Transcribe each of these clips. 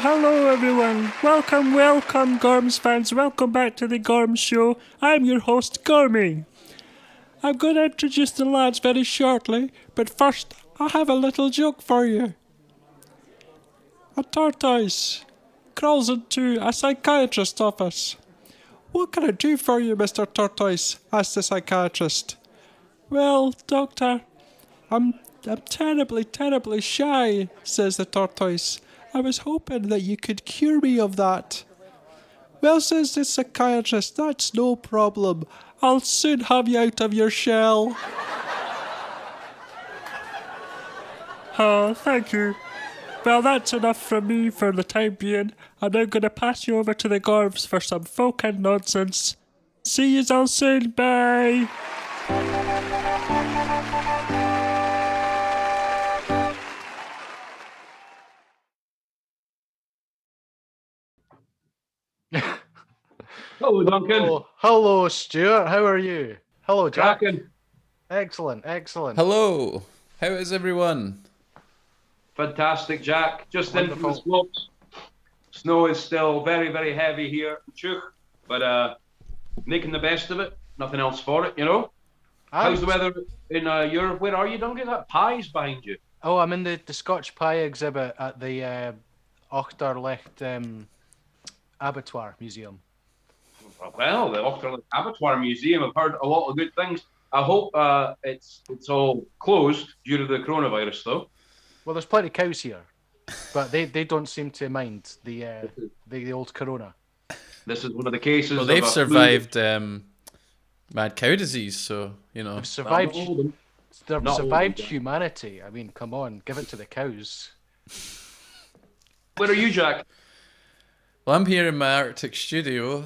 hello everyone. Welcome, Gorms fans. Welcome back to the Gorms Show. I'm your host, Gormy. I'm going to introduce the lads very shortly, but first, I have a little joke for you. A tortoise crawls into a psychiatrist's office. "What can I do for you, Mr. Tortoise?" asks the psychiatrist. "Well, doctor, I'm terribly shy," says the tortoise. "I was hoping that you could cure me of that." "Well," says the psychiatrist, "that's no problem. I'll soon have you out of your shell." Oh, thank you. Well, that's enough from me for the time being. I'm now going to pass you over to the Gorms for some folk and nonsense. See yous all soon. Bye. Hello, Duncan. Hello, Stewart. How are you? Hello, Jack. Duncan. Excellent. Hello. How is everyone? Fantastic, Jack. Just in from the Wonderful. slopes. Snow is still very, very heavy here in Chuch, but making the best of it. Nothing else for it, you know. How's the weather in Europe? Where are you, Duncan? That pie's behind you. Oh, I'm in the Scotch pie exhibit at the Ochterlecht Abattoir Museum. Well, the Ochterloo Abattoir Museum, I've heard a lot of good things. I hope it's all closed due to the coronavirus, though. Well, there's plenty of cows here, but they don't seem to mind the old corona. This is one of the cases. Well, they've of survived mad cow disease, so you know. They've survived. Not all of them. They've Not all of survived them. humanity. I mean, come on, give it to the cows. Where are you, Jack? Well, I'm here in my Arctic studio,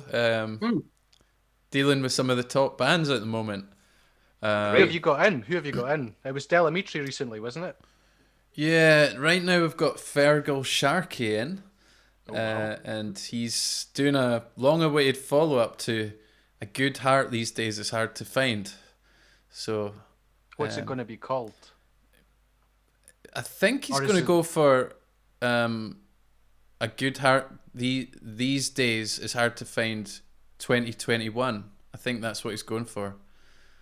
dealing with some of the top bands at the moment. Who have you got in? It was Delamitri recently, wasn't it? Yeah, right now we've got Fergal Sharkey in, Oh, wow. and he's doing a long-awaited follow-up to "A Good Heart These Days Is Hard to Find." So, What's it going to be called? I think he's Or is going to it- go for "A Good Heart These Days Is Hard to Find 2021." I think that's what he's going for.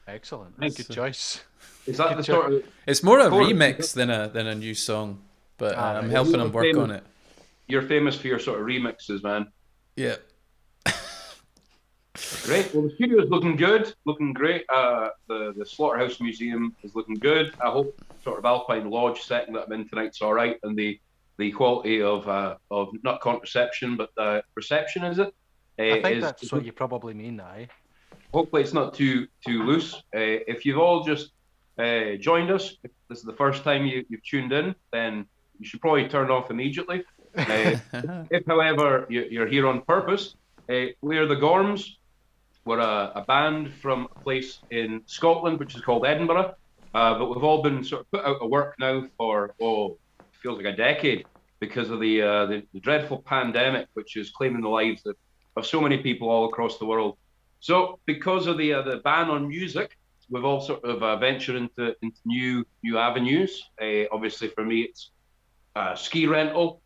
Excellent. Nice. Good choice. Is that Good the job. sort of... It's more a Cool. remix than a new song, but I'm right. helping him work on it. You're famous for your sort of remixes, man. Yeah. Great. Well, the studio's looking good, looking great. The Slaughterhouse Museum is looking good. I hope sort of Alpine Lodge setting that I'm in tonight's all right, and the quality of not contraception but reception, is it? I think is that's what you probably mean, aye. Hopefully it's not too loose. If you've all just joined us, if this is the first time you've tuned in, then you should probably turn off immediately. If, however, you're here on purpose, we're the Gorms. We're a band from a place in Scotland, which is called Edinburgh. But we've all been sort of put out of work now for, feels like a decade because of the dreadful pandemic, which is claiming the lives of so many people all across the world. So because of the ban on music, we've all sort of ventured into new avenues. Obviously, for me, it's ski rental,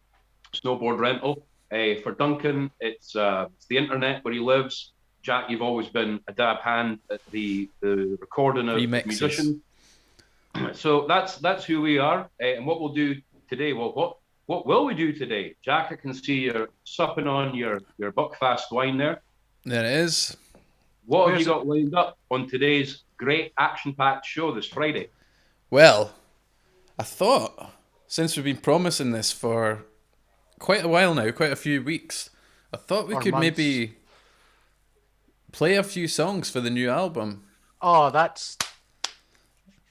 snowboard rental. For Duncan, it's the internet where he lives. Jack, you've always been a dab hand at the recording of Remixes. musicians. So that's who we are. And what we'll do today, well, what will we do today? Jack, I can see you're supping on your Buckfast wine there. There it is. What have you got lined up on today's great action-packed show this Friday? Well, I thought, since we've been promising this for quite a while now, quite a few weeks, I thought we Or could months. maybe play a few songs for the new album. Oh,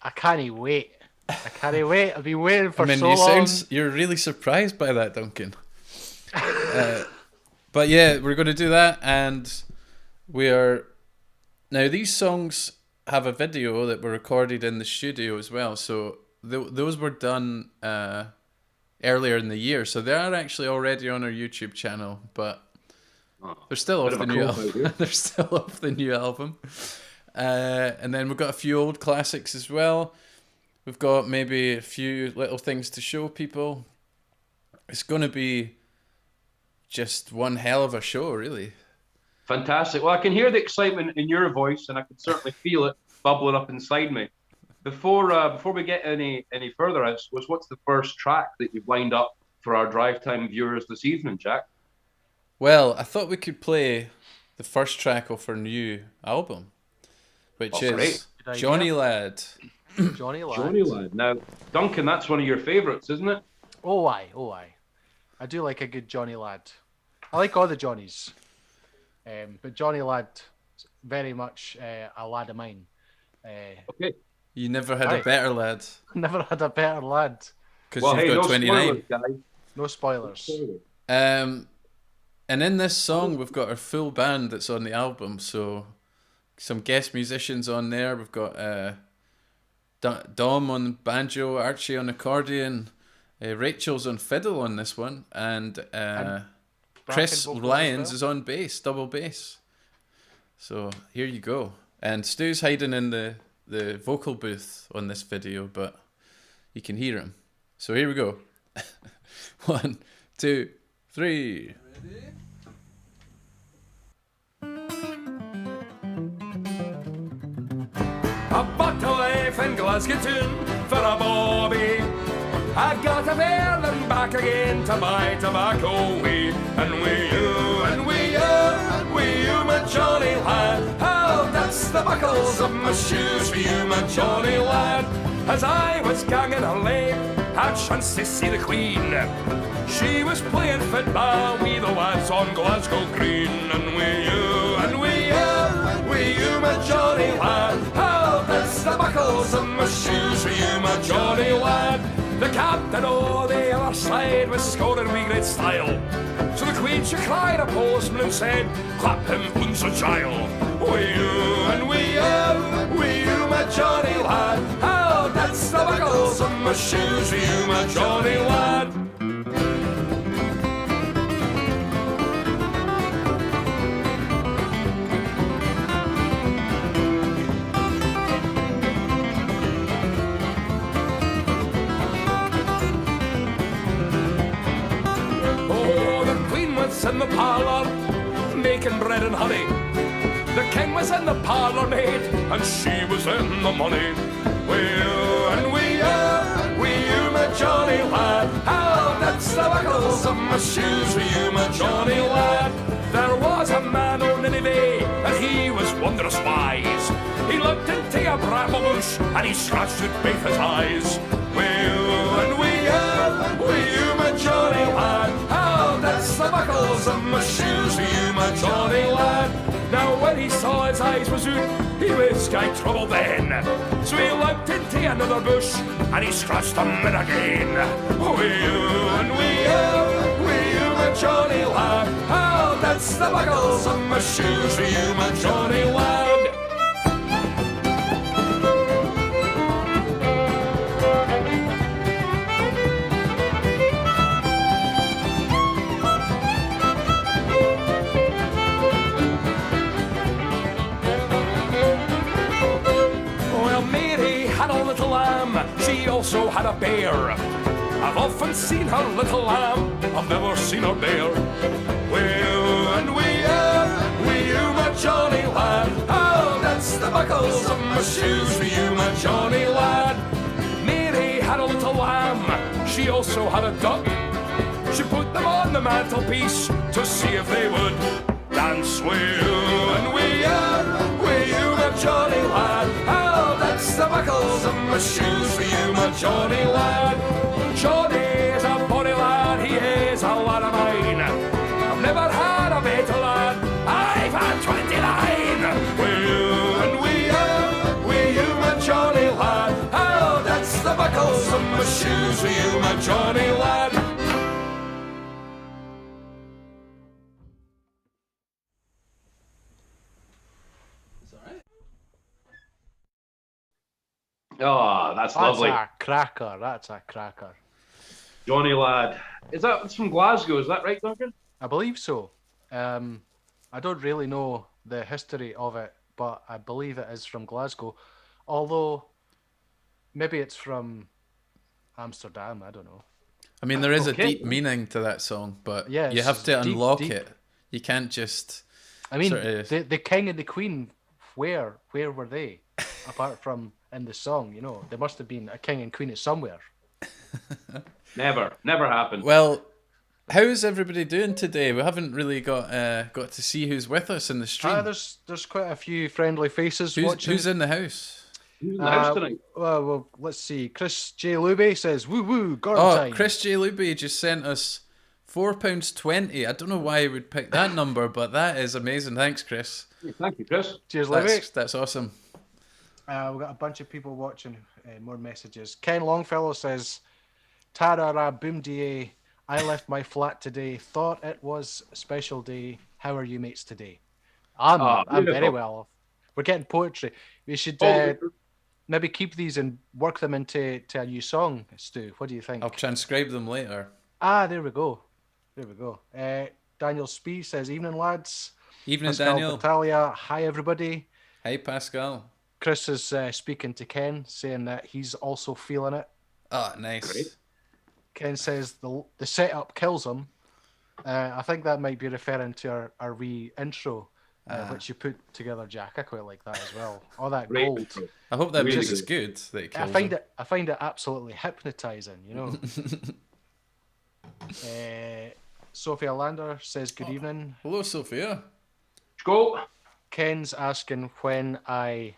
I can't wait. I've been waiting for so long. You're really surprised by that, Duncan. But yeah, we're going to do that, and now these songs have a video that were recorded in the studio as well, so those were done earlier in the year, so they are actually already on our YouTube channel, but they're still off the new album. They're still off the new album. And then we've got a few old classics as well. We've got maybe a few little things to show people. It's going to be just one hell of a show, really. Fantastic. Well, I can hear the excitement in your voice, and I can certainly feel it bubbling up inside me. Before we get any further, what's the first track that you've lined up for our drive time viewers this evening, Jack? Well, I thought we could play the first track of our new album, which is Johnny Lad. Johnny Lad. Johnny Lad. Now, Duncan, that's one of your favourites, isn't it? Oh aye. I do like a good Johnny Lad. I like all the Johnnies. But Johnny Lad, very much a lad of mine. Okay. You never had a better lad. Never had a better lad. Because you've got 29. Spoilers, guys. No spoilers. And in this song, we've got our full band that's on the album. So some guest musicians on there. We've got Dom on banjo, Archie on accordion, Rachel's on fiddle on this one, and Chris Lyons is on bass, double bass. So here you go. And Stu's hiding in the vocal booth on this video, but you can hear him. So here we go. 1, 2, 3. Ready? I bought a life in Glasgow town for a bobby. I got a Berlin back again to buy tobacco we. And we you, my Johnny lad. I'll dance the buckles of my shoes for you, my Johnny lad. As I was ganging a lane, had chance to see the Queen. She was playing football with the lads on Glasgow Green. And we you, my Johnny lad. I'll dance the buckles of my shoes for you, my Johnny lad. The captain on the other side was scoring with great style. So the Queen she cried a postman and said, clap him unser child. We you, my Johnny lad. I'll dance the buckles of my shoes for you, my Johnny lad. In the parlour, making bread and honey. The king was in the parlour maid, and she was in the money. We you, my Johnny lad. I'll dance the buckles of my shoes for you, my Johnny lad. There was a man on Nineveh, and he was wondrous wise. He looked into a bramble bush, and he scratched with both his eyes. We you, my Johnny lad. I'll dance the buckles of my shoes for you, my Johnny lad. Now when he saw his eyes was out, he was quite troubled then. So he looked into another bush, and he scratched them in again. We you, my Johnny lad. I'll dance the buckles of my shoes for you, my Johnny lad. She also had a bear. I've often seen her little lamb, I've never seen her bear. We you, my Johnny lad. I'll dance the buckles of my shoes for you, my Johnny lad. Mary had a little lamb, she also had a duck. She put them on the mantelpiece to see if they would dance with you. And we you, my Johnny lad. I'll dance the buckles of my shoes for you, my Johnny lad. Johnny is a bonny lad, he is a lad of mine. I've never had a better lad, I've had 29. We you, my Johnny lad. I'll dance the buckles of my shoes for you, my Johnny lad. Oh, that's lovely. That's a cracker. Johnny lad. It's from Glasgow, is that right, Duncan? I believe so. I don't really know the history of it, but I believe it is from Glasgow. Although, maybe it's from Amsterdam, I don't know. I mean, there is a Okay. deep meaning to that song, but Yeah, you it's have to deep, unlock deep. it. You can't just. I mean, sort of- the king and the queen, where were they? Apart from in the song, there must have been a king and queen somewhere. Never happened. Well, how's everybody doing today? We haven't really got to see who's with us in the stream. There's quite a few friendly faces Who's, watching. who's in the house? Who's in the house tonight? Well, let's see. Chris J. Lube says, woo woo, Gorm Oh, time. Chris J. Luby just sent us £4.20. I don't know why he would pick that number, but that is amazing. Thanks, Chris. Thank you, Chris. Cheers, Lube. That's awesome. We've got a bunch of people watching. More messages. Ken Longfellow says, Tarara boom da. I left my flat today. Thought it was a special day. How are you mates today? I'm very beautiful. well. We're getting poetry. We should maybe keep these and work them into a new song, Stu. What do you think? I'll transcribe them later. There we go. Daniel Spee says, evening lads. Evening, Pascal Daniel. Battaglia, hi everybody. Hey, Pascal. Chris is speaking to Ken, saying that he's also feeling it. Oh, nice. Great. Ken says the setup kills him. I think that might be referring to our wee intro, which you put together, Jack. I quite like that as well. All that Great. gold. I hope that Really music's good. That it kills him. I find it absolutely hypnotizing. Sophia Lander says good evening. Hello, Sophia. Let's go. Ken's asking when I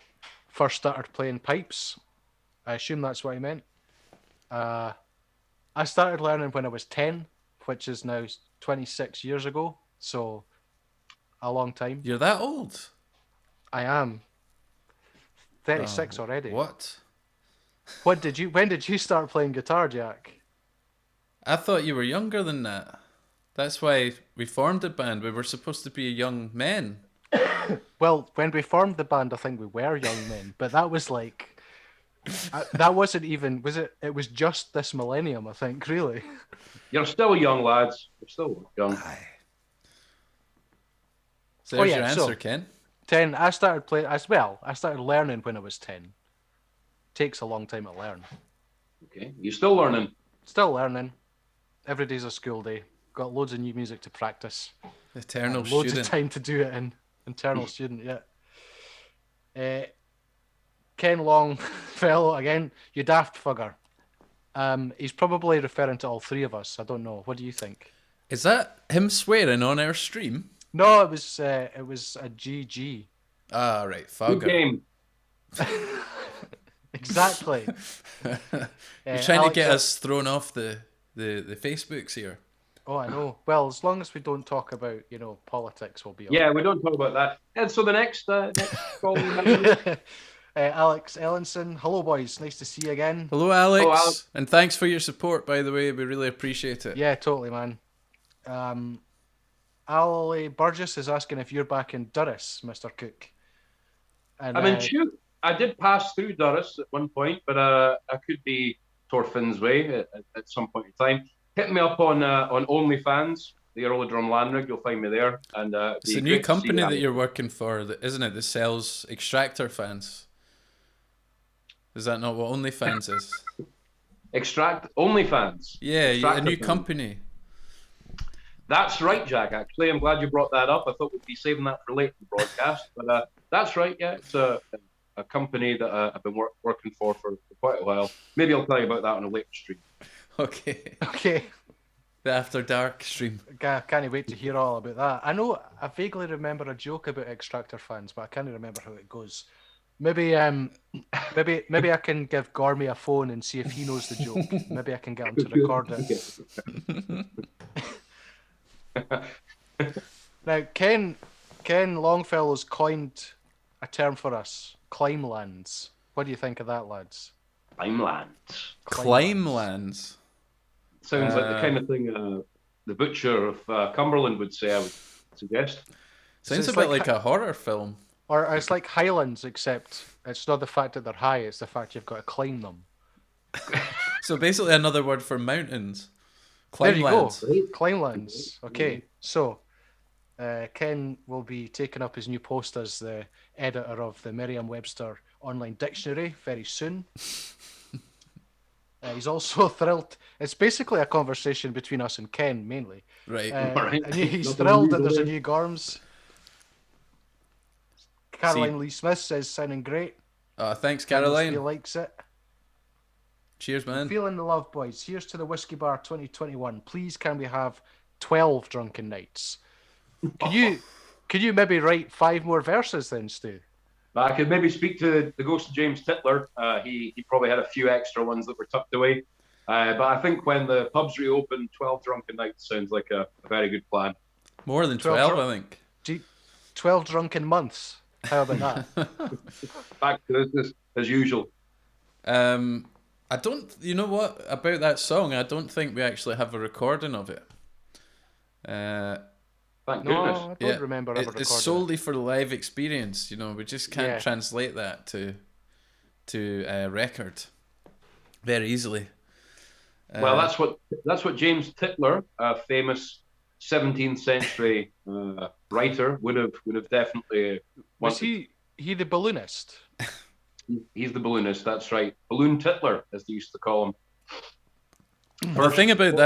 first started playing pipes. I assume that's what he meant. I started learning when I was 10, which is now 26 years ago. So, a long time. You're that old? I am. 36 already. What? When did you start playing guitar, Jack? I thought you were younger than that. That's why we formed a band. We were supposed to be young men. Well, when we formed the band, I think we were young men, but that was like... that wasn't even, was it? It was just this millennium, I think, really. You're still young, lads. You're still young. So there's yeah, your answer, so- Ken. 10, I started playing, I started learning when I was 10. Takes a long time to learn. Okay. You're still learning. Still learning. Every day's a school day. Got loads of new music to practice. Eternal Loads student. of time to do it in. Internal student, yeah. Ken Longfellow, again, you daft fugger. He's probably referring to all three of us. I don't know. What do you think? Is that him swearing on our stream? No, it was a GG. Ah, right. Good Fogger. game. Exactly. You're trying Alex, to get us thrown off the Facebooks here. Oh, I know. Well, as long as we don't talk about, politics, we'll be Yeah, we don't talk about that. And so the next call we have. Alex Ellenson. Hello, boys. Nice to see you again. Hello, Alex. Hello, Alex. And thanks for your support, by the way. We really appreciate it. Yeah, totally, man. Ali Burgess is asking if you're back in Durris, Mr. Cook. And, I'm in Chute. I did pass through Durris at one point, but I could be Torfin's Way at some point in time. Hit me up on OnlyFans, the Earl of Drumlanrig. You'll find me there. And It's a new company that you're working for, isn't it? That sells extractor fans. Is that not what OnlyFans is? Extract OnlyFans. Yeah, a Extractor new fans. company. That's right, Jack. Actually, I'm glad you brought that up. I thought we'd be saving that for later in the broadcast, but that's right. Yeah, it's a company that I've been working for quite a while. Maybe I'll tell you about that on a later stream. Okay. Okay. The After Dark stream. Can't wait to hear all about that. I know I vaguely remember a joke about extractor fans, but I can't remember how it goes. Maybe I can give Gormy a phone and see if he knows the joke. Maybe I can get him to record it. Now, Ken Longfellow's coined a term for us: climelands. What do you think of that, lads? Climelands. Climelands. Sounds like the kind of thing the butcher of Cumberland would say, I would suggest. Sounds it's a bit like like a horror film. Or it's like Highlands, except it's not the fact that they're high; it's the fact you've got to climb them. So basically another word for mountains. There you go. Climelands. Climelands. Okay, so Ken will be taking up his new post as the editor of the Merriam-Webster online dictionary very soon. He's also thrilled. It's basically a conversation between us and Ken, mainly. Right. Right. And he's Nothing thrilled new that there's a there. new Gorms. Caroline Lee Smith says, sounding great. Thanks, He Caroline. likes it. Cheers, man. Feeling the love, boys. Here's to the Whiskey Bar 2021. Please, can we have 12 drunken nights? Could you maybe write 5 more verses then, Stu? I could maybe speak to the ghost of James Titler. He probably had a few extra ones that were tucked away. But I think when the pubs reopen, 12 drunken nights sounds like a very good plan. More than 12, I think. 12 drunken months. How about that? Back to this as usual. I don't. You know what about that song? I don't think we actually have a recording of it. Thank goodness. I don't remember ever recording It's solely for the live experience. You know, we just can't translate that to record very easily. Well, that's what James Titler, a famous 17th century writer, would have definitely Was wanted. he the balloonist? He's the balloonist. That's right, Balloon Titler, as they used to call him. The thing about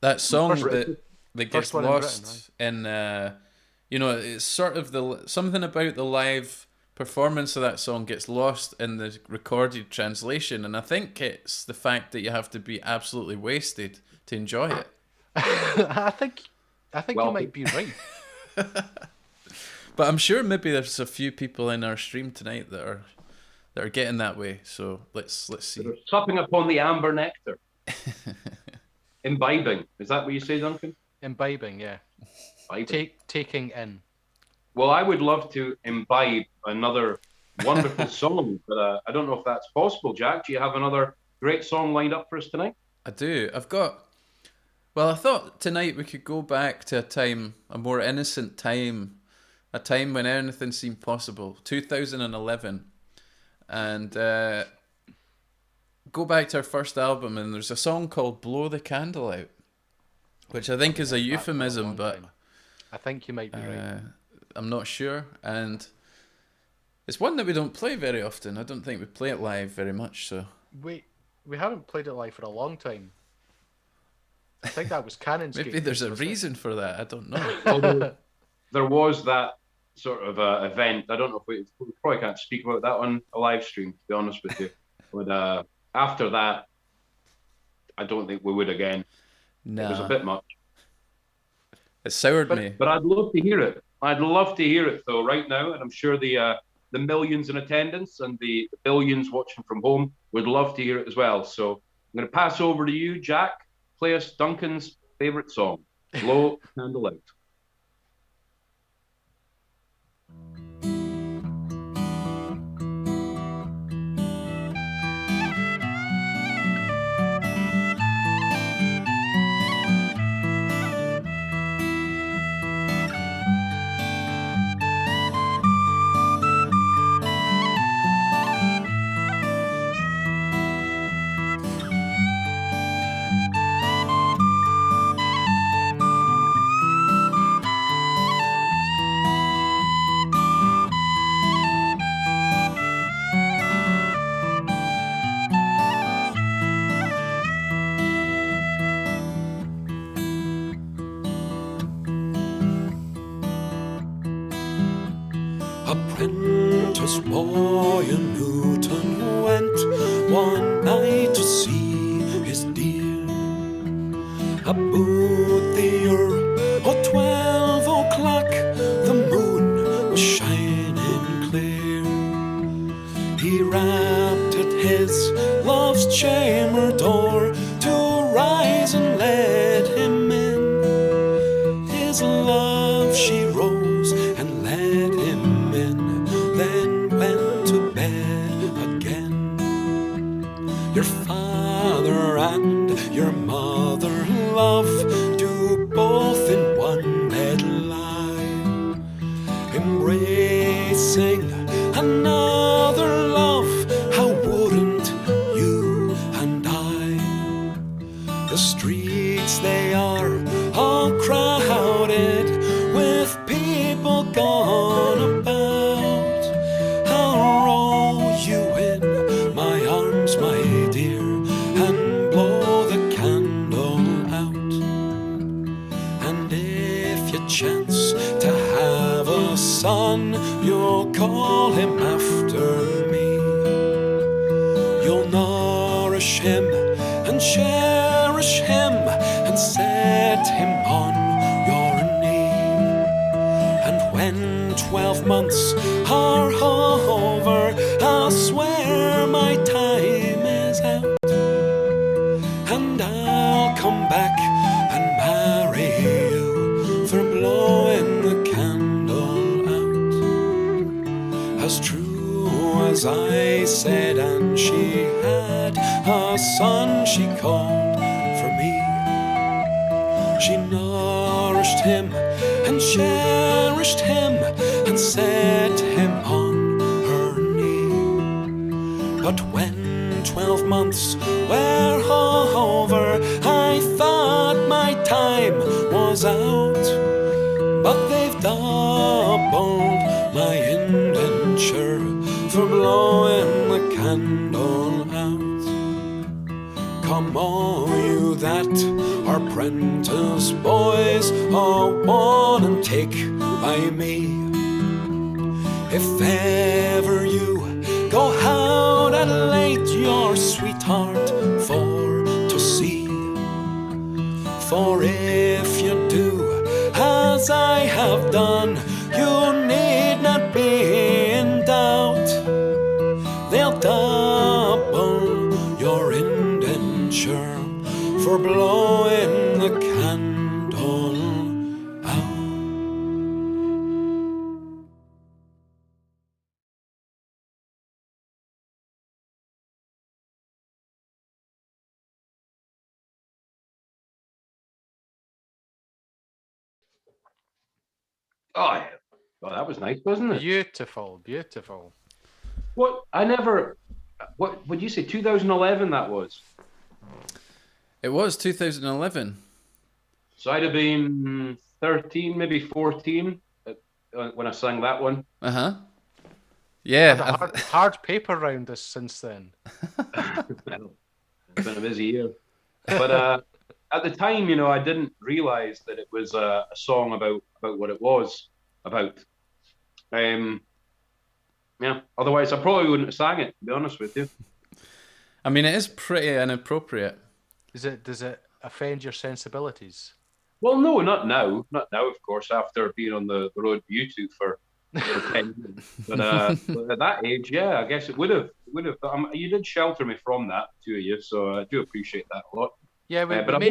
that song First- that gets one lost in Britain, you know, it's sort of something about the live performance of that song gets lost in the recorded translation, and I think it's the fact that you have to be absolutely wasted to enjoy it. I think you might be right. But I'm sure maybe there's a few people in our stream tonight that are getting that way. So let's see. They're supping upon the amber nectar. Imbibing. Is that what you say, Duncan? Imbibing, yeah. Taking in. Well, I would love to imbibe another wonderful song, but I don't know if that's possible. Jack, do you have another great song lined up for us tonight? I do. Well, I thought tonight we could go back to a more innocent time, a time when anything seemed possible, 2011, and go back to our first album, and there's a song called Blow the Candle Out, which I think is a euphemism, but I think you might be right. I'm not sure, and it's one that we don't play very often. I don't think we play it live very much, so... We haven't played it live for a long time. I think that was Cannon's Maybe Gate, there's a wasn't it? reason for that, I don't know. Although there was that sort of event. I don't know if we probably can't speak about that on a live stream, to be honest with you. But after that, I don't think we would again. Nah. It was a bit much. It soured me. But I'd love to hear it. I'd love to hear it, though, right now. And I'm sure the millions in attendance and the billions watching from home would love to hear it as well. So I'm going to pass over to you, Jack. Play us Duncan's favourite song, Blow Candle Out. Apprentice boy in Newton went one night to see his dear. About the hour of 12 o'clock, the moon was shining clear. He rapped at his love's chamber door to rise and let him in. His love, she rose and let him in, then went to bed again. Your father and your mother, love, do both in one bed lie, embracing another love. How wouldn't you and I? The streets, they are all crowded with people gone about. I'll roll you in my arms, my dear, and him and cherish him and set him on your knee. And when 12 months are over, I'll swear my time is out, and I'll come back and marry you for blowing the candle out. As true as I said, and she had a son she called for me. She nourished him and cherished him and set him on her knee. But when 12 months were over, I thought my time was out. But they've doubled my indenture for blowing the candle out. Come all you that are prentice boys, all one and take by me. If ever you go out at late, your sweetheart for to see. For if you do as I have done, you need not be in doubt. They'll double your indenture for blowing the candle out. Oh, yeah. Well, that was nice, wasn't it? Beautiful, beautiful. What? I never. What would you say? 2011 that was. It was 2011. So I'd have been 13, maybe 14 when I sang that one. Uh-huh. Had Yeah. a hard paper round us since then. Well, it's been a busy year. But at the time, I didn't realize that it was a song about what it was about. Yeah. Otherwise, I probably wouldn't have sang it, to be honest with you. I mean, it is pretty inappropriate. Does it offend your sensibilities? Well, no, not now. Not now, of course, after being on the road to YouTube for 10 years. But at that age, yeah, I guess it would have. You did shelter me from that, two of you, so I do appreciate that a lot. Yeah, But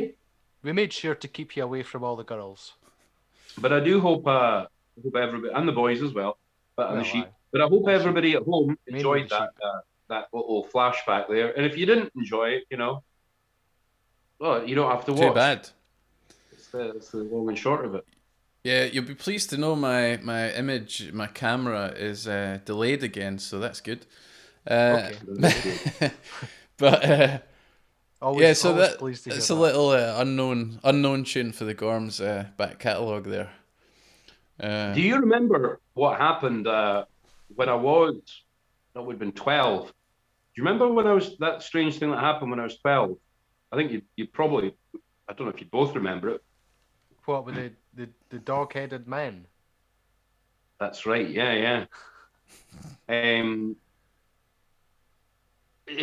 we made sure to keep you away from all the girls. But I do hope everybody, and the boys as well, and the sheep. Aye. But I hope everybody at home Mainly enjoyed the that little flashback there. And if you didn't enjoy it, well, you don't have to watch. Too bad. It's the long and short of it. Yeah, you'll be pleased to know my camera is delayed again, so that's good. Okay. But Always, yeah, so always pleased to hear it's a that. little unknown tune for the Gorms back catalogue there. Do you remember what happened when I was? That would have been 12. Do you remember when I was that strange thing that happened when I was 12? I think you probably. I don't know if you both remember it. What with the dog-headed men? That's right. Yeah.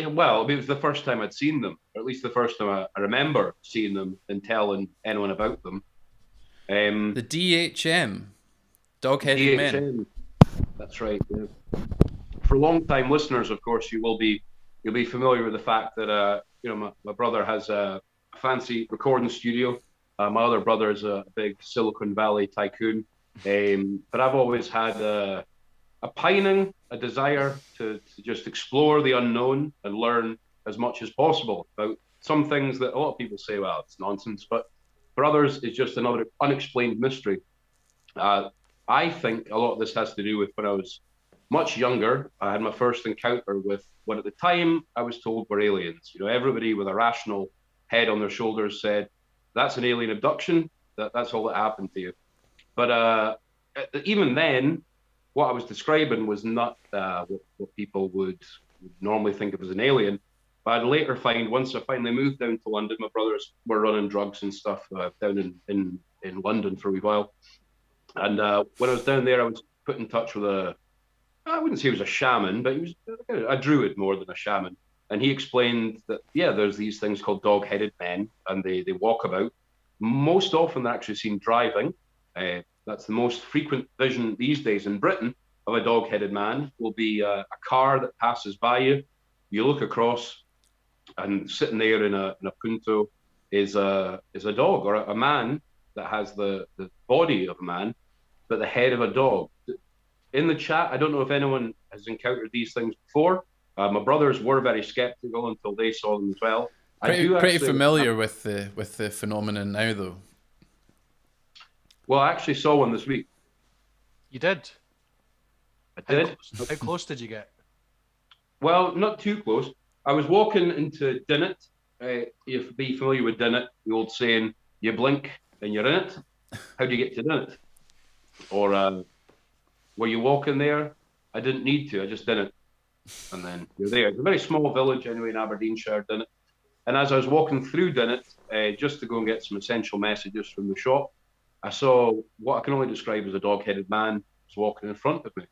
Well, it was the first time I'd seen them, or at least the first time I remember seeing them and telling anyone about them. The DHM, dog-headed men. DHM. That's right. Yeah. For long-time listeners, of course, you'll be familiar with the fact that my brother has a fancy recording studio. My other brother is a big Silicon Valley tycoon, but I've always had a pining, a desire to just explore the unknown and learn as much as possible about some things that a lot of people say, well, it's nonsense, but for others, it's just another unexplained mystery. I think a lot of this has to do with when I was much younger. I had my first encounter with what at the time I was told were aliens. Everybody with a rational head on their shoulders said, that's an alien abduction. That's all that happened to you. But even then, what I was describing was not what people would normally think of as an alien. But I'd later find, once I finally moved down to London, my brothers were running drugs and stuff down in London for a wee while. And when I was down there, I was put in touch with I wouldn't say he was a shaman, but he was a druid more than a shaman. And he explained that, there's these things called dog-headed men, and they walk about. Most often they're actually seen driving. That's the most frequent vision these days in Britain of a dog-headed man will be a car that passes by you. You look across, and sitting there in a punto is a dog, or a man that has the body of a man, but the head of a dog. In the chat, I don't know if anyone has encountered these things before. My brothers were very skeptical until they saw them as well. Pretty familiar with the phenomenon now, though. Well, I actually saw one this week. You did? I did. How close did you get? Well, not too close. I was walking into Dinnet. If be familiar with Dinnet, the old saying, you blink and you're in it. How do you get to Dinnet? Or were you walking there? I didn't need to. I just didn't. And then you're there. It's a very small village anyway in Aberdeenshire, Dinnet. And as I was walking through Dinnet, just to go and get some essential messages from the shop, I saw what I can only describe as a dog-headed man was walking in front of me.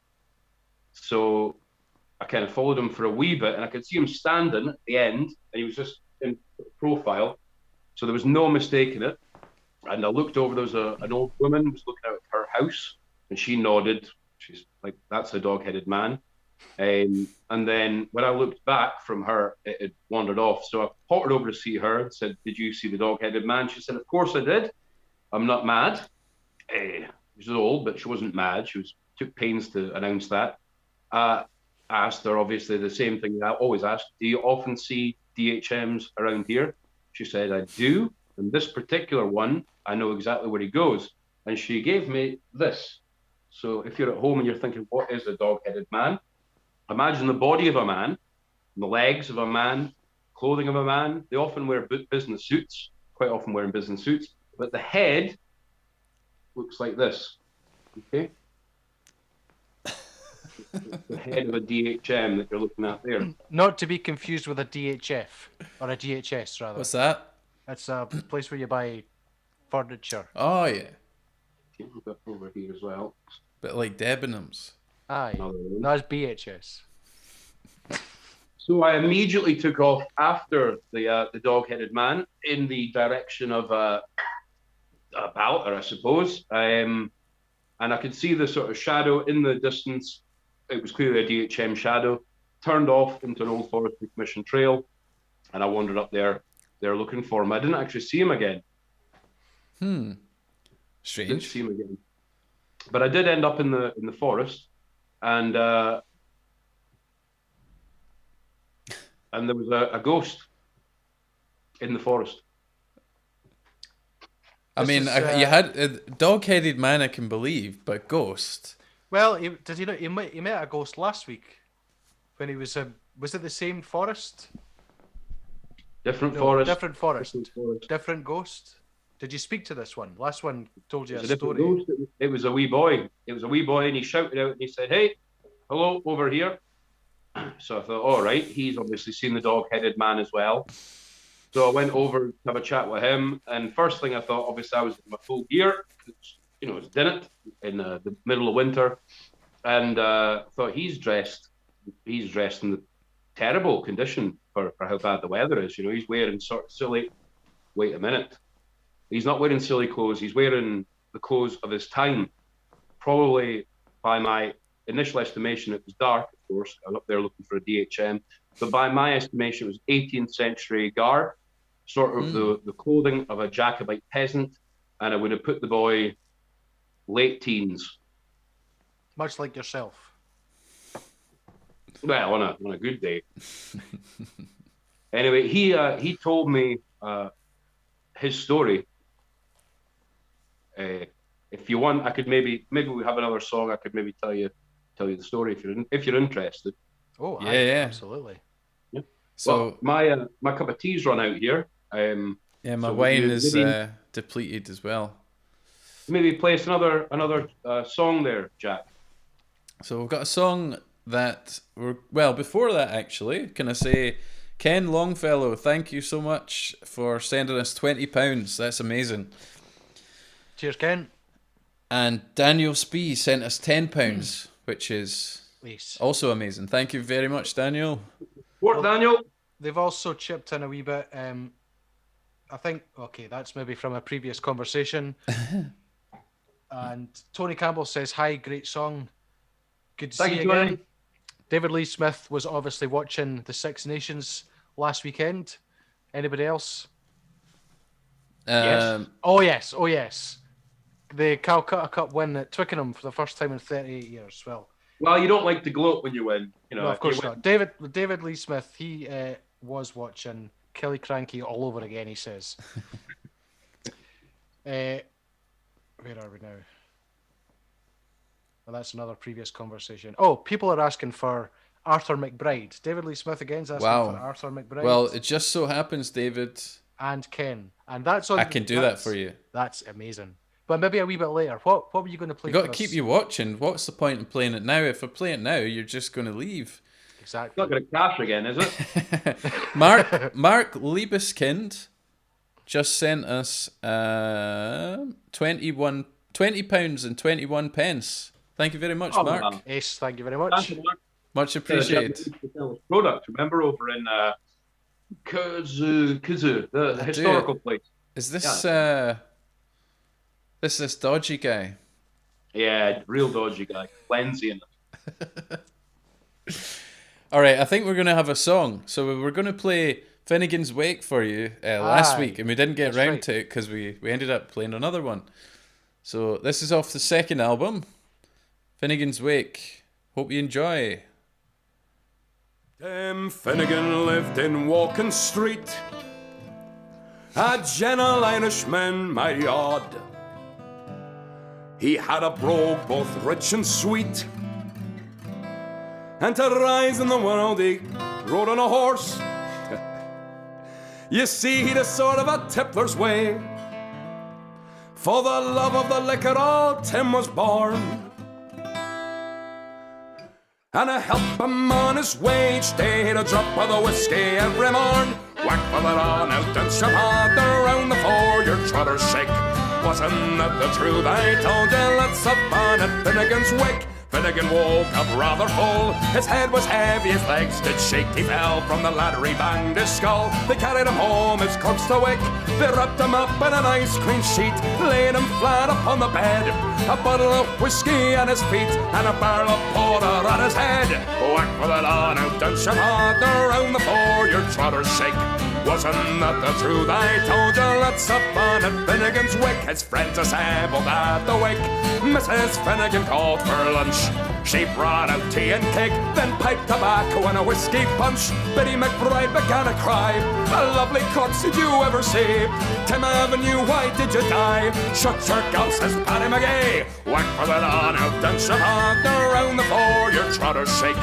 So I kind of followed him for a wee bit, and I could see him standing at the end, and he was just in profile. So there was no mistaking it. And I looked over, there was an old woman who was looking out at her house, and she nodded. She's like, that's a dog-headed man. And then when I looked back from her, it had wandered off. So I pottered over to see her and said, did you see the dog-headed man? She said, of course I did. I'm not mad. She was old, but she wasn't mad. She took pains to announce that. I asked her, obviously, the same thing I always ask, do you often see DHMs around here? She said, I do. And this particular one, I know exactly where he goes. And she gave me this. So if you're at home and you're thinking, what is a dog-headed man? Imagine the body of a man, the legs of a man, clothing of a man. They often wear business suits, quite often wearing business suits, but the head looks like this. Okay? The head of a DHM that you're looking at there. Not to be confused with a DHF, or a DHS, rather. What's that? It's a place where you buy furniture. Oh, yeah. Okay, we've got over here as well. Bit like Debenhams. Aye. Another one. That's BHS. So I immediately took off after the dog-headed man in the direction of a Balter, I suppose. And I could see the sort of shadow in the distance. It was clearly a DHM shadow. Turned off into an old Forestry Commission trail, and I wandered up there looking for him. I didn't actually see him again. Strange. Didn't see him again. But I did end up in the forest, and there was a ghost in the forest. I mean, you had a dog-headed man, I can believe, but ghost. Well, did you know he met a ghost last week when he was it the same forest? Different No, forest. different forest. Different forest. Different ghost. Did you speak to this one? Last one told you It a was a different story. ghost. It was a wee boy. It was a wee boy, and he shouted out and he said, "Hey, hello, over here." So I thought, all right, he's obviously seen the dog-headed man as well. So I went over to have a chat with him, and first thing I thought, obviously, I was in my full gear. It's Dinnet in the middle of winter, and thought he's dressed in the terrible condition for how bad the weather is. He's wearing sort of silly. Wait a minute. He's not wearing silly clothes. He's wearing the clothes of his time. Probably, by my initial estimation, it was dark, of course. I was up there looking for a DHM. But by my estimation, it was 18th century garb, sort of the clothing of a Jacobite peasant. And I would have put the boy late teens. Much like yourself. Well, on a good day. Anyway, he told me his story. If you want, I could maybe we have another song. I could maybe tell you the story if you're interested. Oh, Yeah. Absolutely. Yeah. So well, my cup of tea's run out here. yeah, my so wine is depleted as well. Maybe play us another song there, Jack. So we've got a song that before that actually, can I say, Ken Longfellow, thank you so much for sending us £20. That's amazing. Cheers, Ken. And Daniel Spee sent us £10, which is Please. also amazing. Thank you very much, Daniel. Port Daniel. they've also chipped in a wee bit. I think, okay, that's maybe from a previous conversation. And Tony Campbell says, "Hi, great song. Good to Thank see you, you Tony. again." David Lee Smith was obviously watching the Six Nations last weekend. Anybody else? Yes. Oh, yes. The Calcutta Cup win at Twickenham for the first time in 38 years. Well, Well, you don't like to gloat when you win. You know, no, of if you course win- not. David Lee Smith, he was watching Kelly Cranky all over again, he says. Where are we now? Well, that's another previous conversation. Oh, people are asking for Arthur McBride. David Lee Smith again's asking Wow. for Arthur McBride. Well, it just so happens, David, and Ken. And that's on. I can do that for you. That's amazing. But maybe a wee bit later. What were you going to play? You got to for keep us? you watching. What's the point in playing it now? If I play it now, you're just going to leave. It's Exactly. not going to crash again, is it? Mark Liebeskind just sent us £20 and 21 pence. Thank you very much, Oh, Mark. man. Ace, thank you very much. Thank you, Mark. Much appreciated. To sell his product, remember, over in Kuzu, the historical place. Is this this dodgy guy? Yeah, real dodgy guy. Lenzy in it. All right, I think we're going to have a song. So we were going to play Finnegan's Wake for you last Aye, week, and we didn't get that's round right. to it because we ended up playing another one. So this is off the second album, Finnegan's Wake. Hope you enjoy. Tim Finnegan lived in Walking Street, a gentle Irishman, mighty odd. He had a brogue both rich and sweet, and to rise in the world he rode on a horse. You see, he'd a sort of a tippler's way. For the love of the liquor all Tim was born, and to help him on his way each day, he'd a drop of the whiskey every morn. Whack for the run out and shove hard around the floor, your trotters shake. Wasn't that the truth I told you? Let's have fun at Finnegan's Wake. Finnegan woke up rather full. His head was heavy, his legs did shake. He fell from the ladder, he banged his skull. They carried him home, his corpse to wake. They wrapped him up in an ice cream sheet, laid him flat upon the bed. A bottle of whiskey at his feet, and a barrel of porter at his head. Whack for the lawn out and shove hard around the floor, your trotters shake. Wasn't that the truth I told you? Let's have fun at Finnegan's Wake. His friends assembled at the wake. Mrs. Finnegan called for lunch. She brought out tea and cake, then pipe tobacco and a whiskey punch. Biddy McBride began to cry. A lovely corpse did you ever see? Tim Avenue, why did you die? Shut your gulp, says Paddy McGee. Whack for the lawn out and shove hard around the floor, your trotters shake.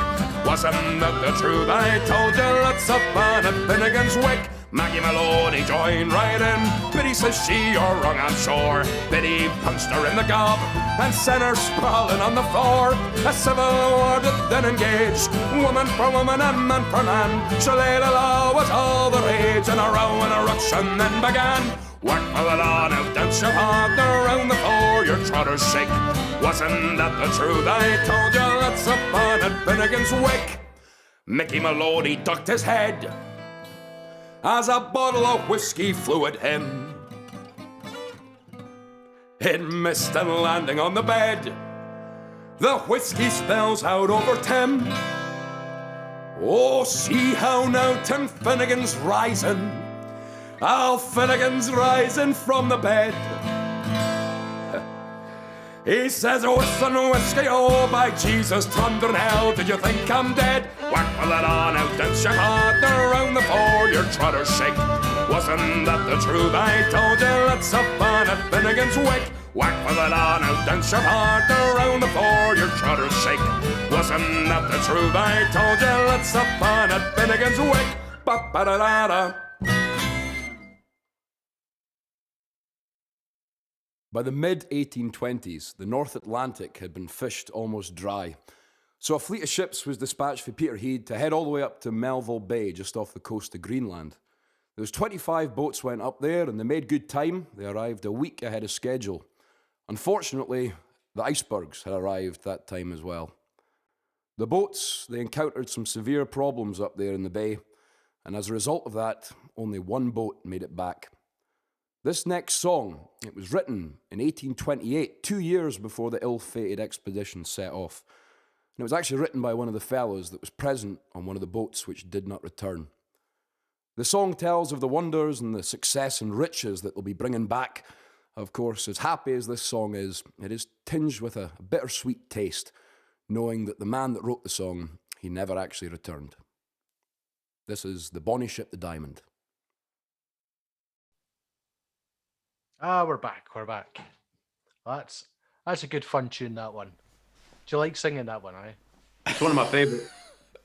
Wasn't that the truth I told you? Let's have fun at Finnegan's Wake. Maggie Maloney joined right in. Biddy says she, you're wrong, I'm sure. Biddy punched her in the gob and sent her sprawling on the floor. A civil war did then engage, woman for woman and man for man. Shillelagh law was all the rage, and a row and a ruction then began. Whack for the lawn out and shove hard around the floor, your trotters shake. Wasn't that the truth I told you? Let's have fun at Finnegan's Wake. Mickey Maloney ducked his head as a bottle of whiskey flew at him. It missed and landing on the bed, the whiskey spills out over Tim. Oh, see how now Tim Finnegan's rising. Al Finnegan's rising from the bed. He says, "Listen, whiskey, oh, by Jesus, thunder and hell, did you think I'm dead?" Whack for that on out and shove hard around the floor, your trotters shake. Wasn't that the truth I told you? Let's have fun at Finnegan's Wake. Whack for that on out and shove hard around the floor, your trotters shake. Wasn't that the truth I told you? Let's have fun at Finnegan's Wake. Ba-ba-da-da-da. By the mid-1820s, the North Atlantic had been fished almost dry. So a fleet of ships was dispatched for Peterhead to head all the way up to Melville Bay, just off the coast of Greenland. There was 25 boats went up there, and they made good time. They arrived a week ahead of schedule. Unfortunately, the icebergs had arrived that time as well. The boats, they encountered some severe problems up there in the bay, and as a result of that, only one boat made it back. This next song, it was written in 1828, 2 years before the ill-fated expedition set off. And it was actually written by one of the fellows that was present on one of the boats which did not return. The song tells of the wonders and the success and riches that they'll be bringing back. Of course, as happy as this song is, it is tinged with a bittersweet taste, knowing that the man that wrote the song, he never actually returned. This is The Bonnie Ship, the Diamond. We're back. That's a good fun tune, that one. Do you like singing that one, eh? It's one of my favourites.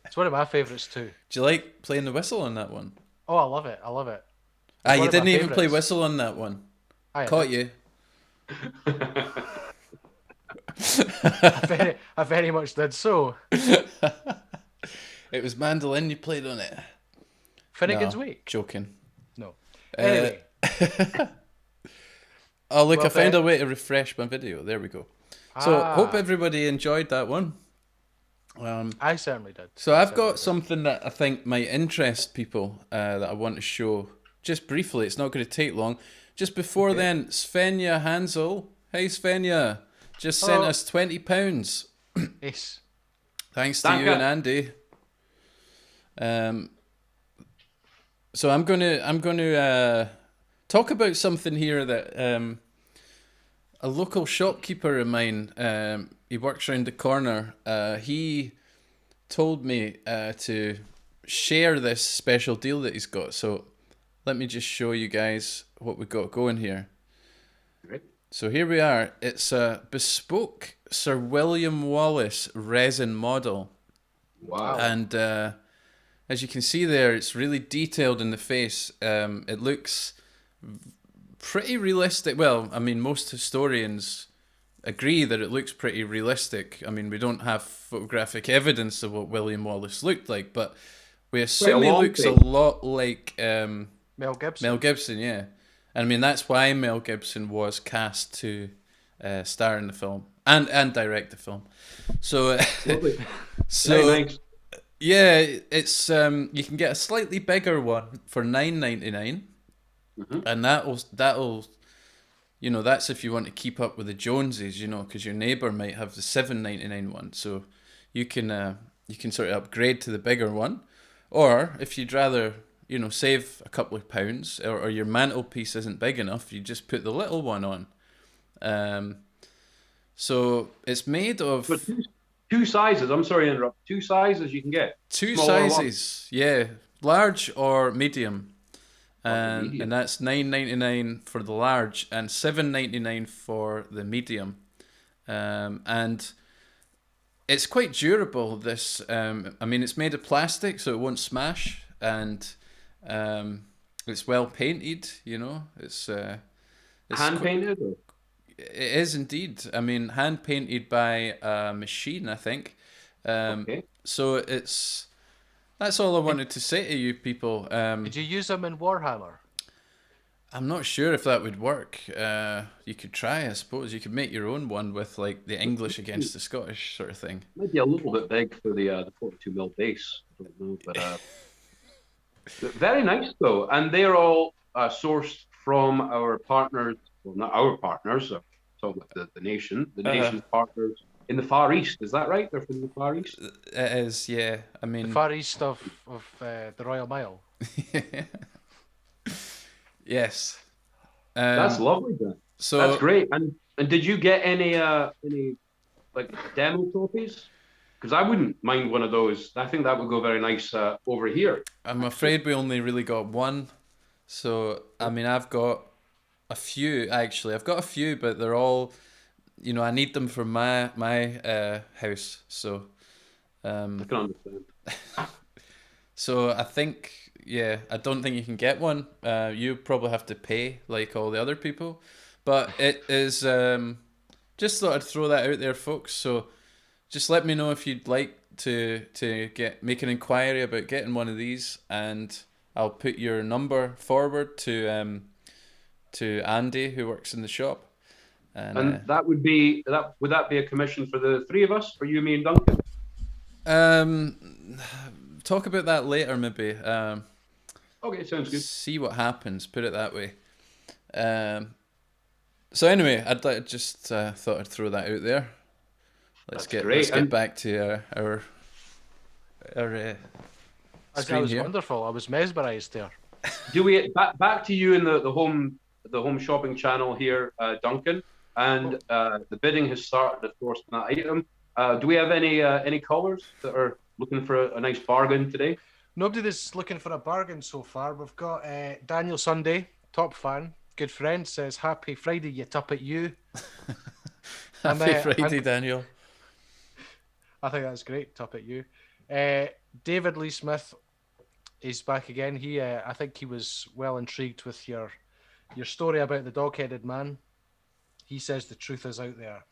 It's one of my favourites too. Do you like playing the whistle on that one? Oh, I love it. You didn't even play whistle on that one. Caught you. I very much did so. It was Mandolin you played on it. Finnegan's Wake? Joking. No. Anyway. Oh, look, I found a way to refresh my video. There we go. So, hope everybody enjoyed that one. I certainly did. So, I've got something that I think might interest people that I want to show just briefly. It's not going to take long. Just before then, Svenja Hansel. Hey, Svenja. Just sent us £20. Yes. Thanks to you and Andy. So I'm gonna talk about something here that a local shopkeeper of mine, he works around the corner. He told me to share this special deal that he's got. So let me just show you guys what we got going here. Right. So here we are. It's a bespoke Sir William Wallace resin model. Wow. And as you can see there, it's really detailed in the face. It looks pretty realistic. Well, I mean, most historians agree that it looks pretty realistic. I mean, we don't have photographic evidence of what William Wallace looked like, but we assume he looks a lot like Mel Gibson. Mel Gibson, yeah. And I mean, that's why Mel Gibson was cast to star in the film and direct the film. So, Very nice. Yeah, it's you can get a slightly bigger one for $9.99, and that'll, you know, that's if you want to keep up with the Joneses, you know, because your neighbor might have the $7.99 one, so you can sort of upgrade to the bigger one, or if you'd rather, you know, save a couple of pounds, or your mantelpiece isn't big enough, you just put the little one on. So it's made of. But two sizes. I'm sorry to interrupt. Two sizes you can get. Two Smaller sizes, yeah, large or medium, medium. and that's $9.99 for the large and $7.99 for the medium, and it's quite durable. This, I mean, it's made of plastic, so it won't smash, and it's well painted. You know, it's hand painted. It is indeed. I mean, hand painted by a machine, I think. Okay. So that's all I wanted to say to you people. Did you use them in Warhammer? I'm not sure if that would work. You could try, I suppose. You could make your own one with like the English against the Scottish sort of thing. Might be a little bit big for the 42mm base. I don't know, but very nice though, and they're all sourced from our partners. Well, not our partners. I'm talking about the nation. The nation's partners in the Far East. Is that right? They're from the Far East. It is, yeah. I mean, The Far East of the Royal Mile. yes. That's lovely, Dan. So That's great. And did you get any like demo trophies? Because I wouldn't mind one of those. I think that would go very nice over here. I'm afraid we only really got one. So I mean, I've got a few actually. I've got a few, but they're all, you know, I need them for my house. So I can understand. so I think, yeah, I don't think you can get one. You probably have to pay like all the other people. But it is just thought I'd throw that out there, folks. So just let me know if you'd like to make an inquiry about getting one of these, and I'll put your number forward to Andy, who works in the shop. And that would be would that be a commission for the three of us, for you, me, and Duncan? Talk about that later, maybe. Okay, sounds good. See what happens. Put it that way. So anyway, just thought I'd throw that out there. Let's Great. get back to our That screen was here. wonderful. I was mesmerised there. Do we back to you in the home shopping channel here, Duncan? And the bidding has started, of course, on that item. Do we have any callers that are looking for a nice bargain today? Nobody that's looking for a bargain so far. We've got Daniel Sunday, top fan, good friend, says, "Happy Friday, you tuppet you." Happy Friday, Daniel. I think that's great, tuppet you. David Lee Smith is back again. I think he was well intrigued with your story about the dog-headed man. He says the truth is out there.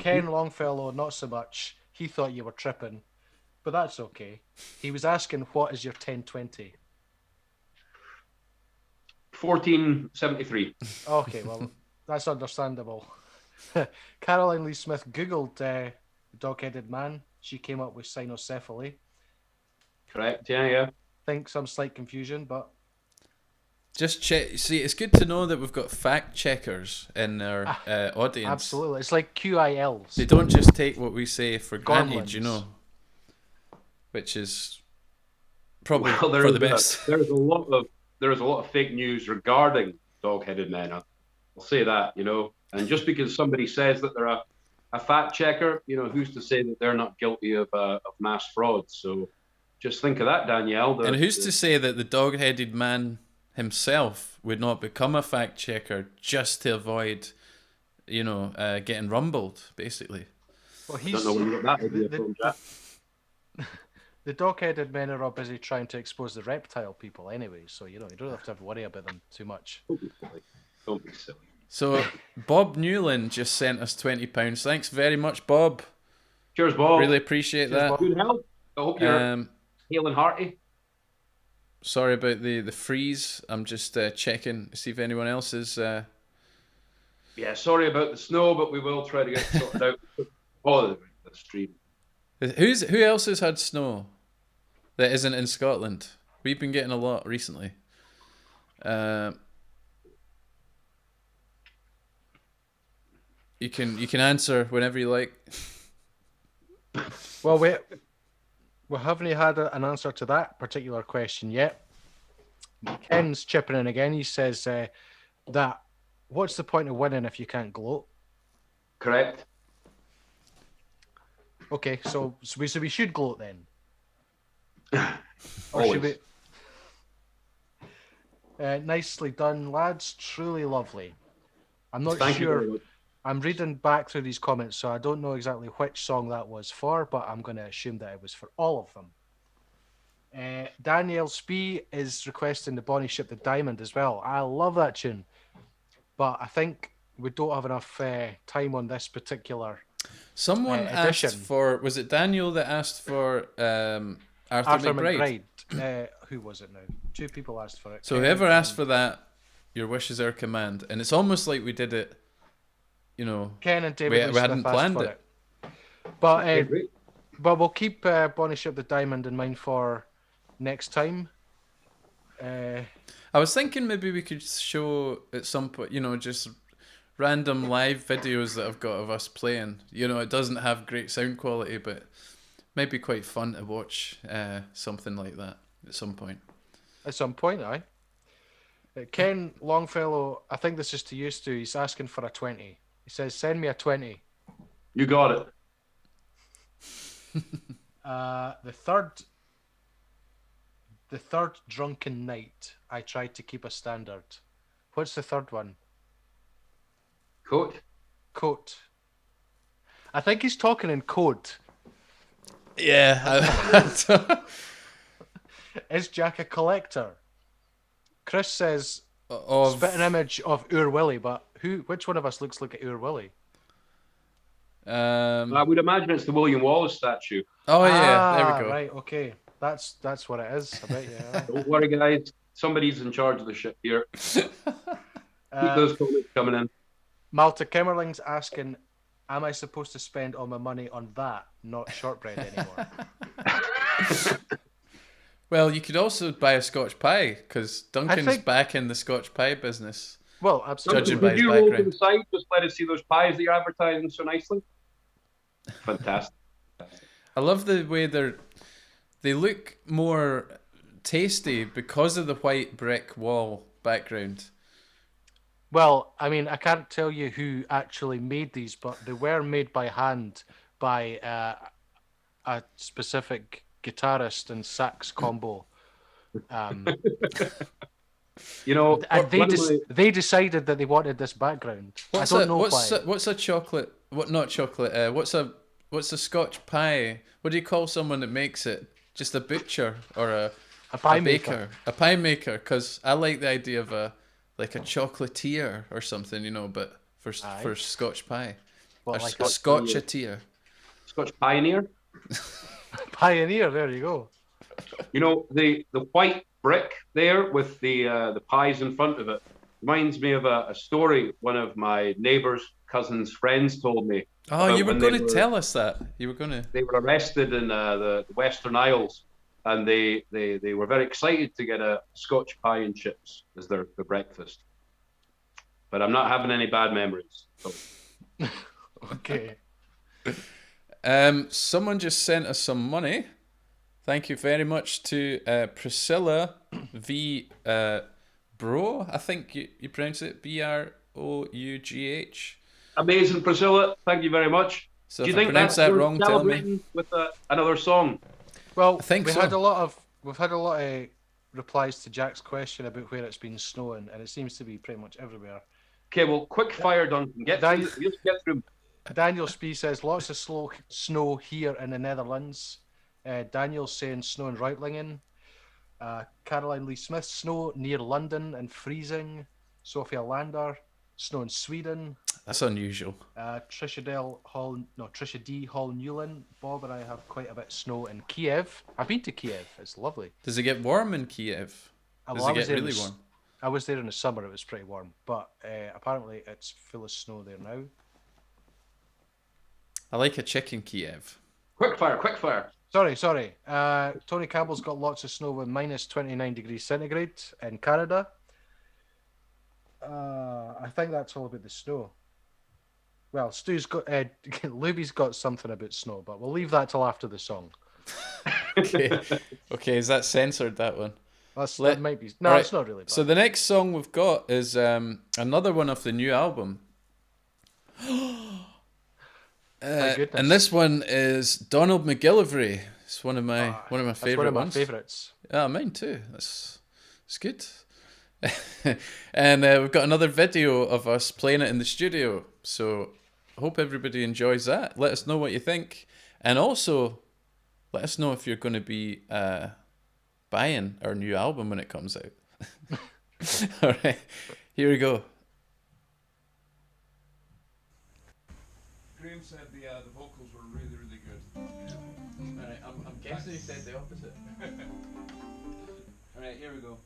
Ken Longfellow, not so much. He thought you were tripping, but that's okay. He was asking, what is your 1020? 1473. Okay, well, that's understandable. Caroline Lee Smith Googled the dog-headed man. She came up with cynocephaly. Correct. Yeah. Think some slight confusion, but just check. See, it's good to know that we've got fact checkers in our audience. absolutely, it's like QILs. They don't just take what we say for granted, Gormlins. you know, which is probably Well, for the best. There's a lot of fake news regarding dog-headed men. I'll say that, you know. And just because somebody says that they're a fact checker, you know, who's to say that they're not guilty of mass fraud? So just think of that, Danielle. And who's to say that the dog-headed man himself would not become a fact checker just to avoid, you know, getting rumbled, basically? Well, I don't know where you got that idea from, Jack. The dog-headed men are all busy trying to expose the reptile people anyway, so you don't have to worry about them too much. Don't be silly. Don't be silly. So Bob Newland just sent us £20. Thanks very much, Bob. Cheers, Bob. Really appreciate that. Bob. Good health. I hope you're hale and hearty. Sorry about the freeze. I'm just checking to see if anyone else is. Yeah, sorry about the snow, but we will try to get it sorted out. Oh, the stream. Who else has had snow that isn't in Scotland? We've been getting a lot recently. You can answer whenever you like. Well, we haven't had an answer to that particular question yet. Ken's chipping in again. He says that what's the point of winning if you can't gloat? Correct. Okay, so we should gloat then. Or should we? Nicely done, lads. Truly lovely. I'm not Thank you sure. very much. I'm reading back through these comments, so I don't know exactly which song that was for, but I'm going to assume that it was for all of them. Danielle Spee is requesting the Bonnie Ship the Diamond as well. I love that tune, but I think we don't have enough time on this particular Someone edition. asked for. Was it Daniel that asked for Arthur McBride? Who was it now? Two people asked for it. So whoever asked for that, your wish is our command. And it's almost like we did it, you know. Ken and David we hadn't planned for it. But we'll keep Bonnie Ship the Diamond in mind for next time. I was thinking maybe we could show at some point, you know, just random live videos that I've got of us playing. You know, it doesn't have great sound quality, but it might be quite fun to watch something like that at some point. At some point, aye. Ken Longfellow, I think this is to you, Stu. He's asking for a 20. He says, send me a 20. You got it. The third drunken night, I tried to keep a standard. What's the third one? Coat. I think he's talking in code. Yeah. Is Jack a collector? Chris says, of spit an image of Ur Willie, but which one of us looks like Ur Willie? I would imagine it's the William Wallace statue. Oh yeah, there we go. Right, okay. That's what it is. I bet you. Don't worry, guys. Somebody's in charge of the ship here. Keep those comments coming in. Malta Kimmerling's asking, am I supposed to spend all my money on that, not shortbread anymore? Well, you could also buy a Scotch pie, because Duncan's think- back in the Scotch pie business. Well, absolutely. Judging by Could his you roll to background. the side? Just let us see those pies that you're advertising so nicely. Fantastic. I love the way they look more tasty because of the white brick wall background. Well, I mean, I can't tell you who actually made these, but they were made by hand by a specific guitarist and sax combo. You know, And one of the- they decided that they wanted this background. I don't know why. What's a chocolate? What not chocolate? What's a Scotch pie? What do you call someone that makes it? Just a butcher or a pie baker? maker. A pie maker. Because I like the idea of a chocolatier or something, but for Scotch pie. Well, or like a Scotchatier. Scotch Pioneer. Pioneer. There you go. You know, the white brick there with the pies in front of it reminds me of a story one of my neighbour's cousin's friends told me. Oh, about you were when going to tell us that. You were going to. They were arrested in the Western Isles, and they were very excited to get a Scotch pie and chips as their breakfast. But I'm not having any bad memories. So. Okay. Someone just sent us some money. Thank you very much to Priscilla V. Bro. I think you pronounce it Brough. Amazing, Priscilla. Thank you very much. So Do you if I think pronounce that's that wrong, tell me. celebrating with another song? Well, I think we've so. had a lot of replies to Jack's question about where it's been snowing, and it seems to be pretty much everywhere. Okay, well, quick fire, Duncan. Get through. Daniel Spee says lots of snow here in the Netherlands. Daniel's saying snow in Reutlingen. Caroline Lee Smith, snow near London and freezing. Sophia Lander, snow in Sweden. That's unusual. Trisha D. Hall Newland. Bob and I have quite a bit of snow in Kiev. I've been to Kiev. It's lovely. Does it get warm in Kiev? Does it get really warm? I was there in the summer. It was pretty warm, but apparently it's full of snow there now. I like a chicken Kiev. Quick fire. Sorry. Tony Campbell's got lots of snow with minus 29 degrees centigrade in Canada. I think that's all about the snow. Well, Stu's got Luby's got something about snow, but we'll leave that till after the song. Okay, is that censored, that one? That might be. No, Right. It's not really bad. So the next song we've got is another one of the new album. My goodness. And this one is Donald McGillivray. It's one of my That's one favorite of my ones. favorites. Yeah, mine too. It's good. And we've got another video of us playing it in the studio. So hope everybody enjoys that. Let us know what you think, and also let us know if you're going to be buying our new album when it comes out. All right, here we go. Graham said the vocals were really, really good. All right, I'm guessing he said the opposite. All right, here we go.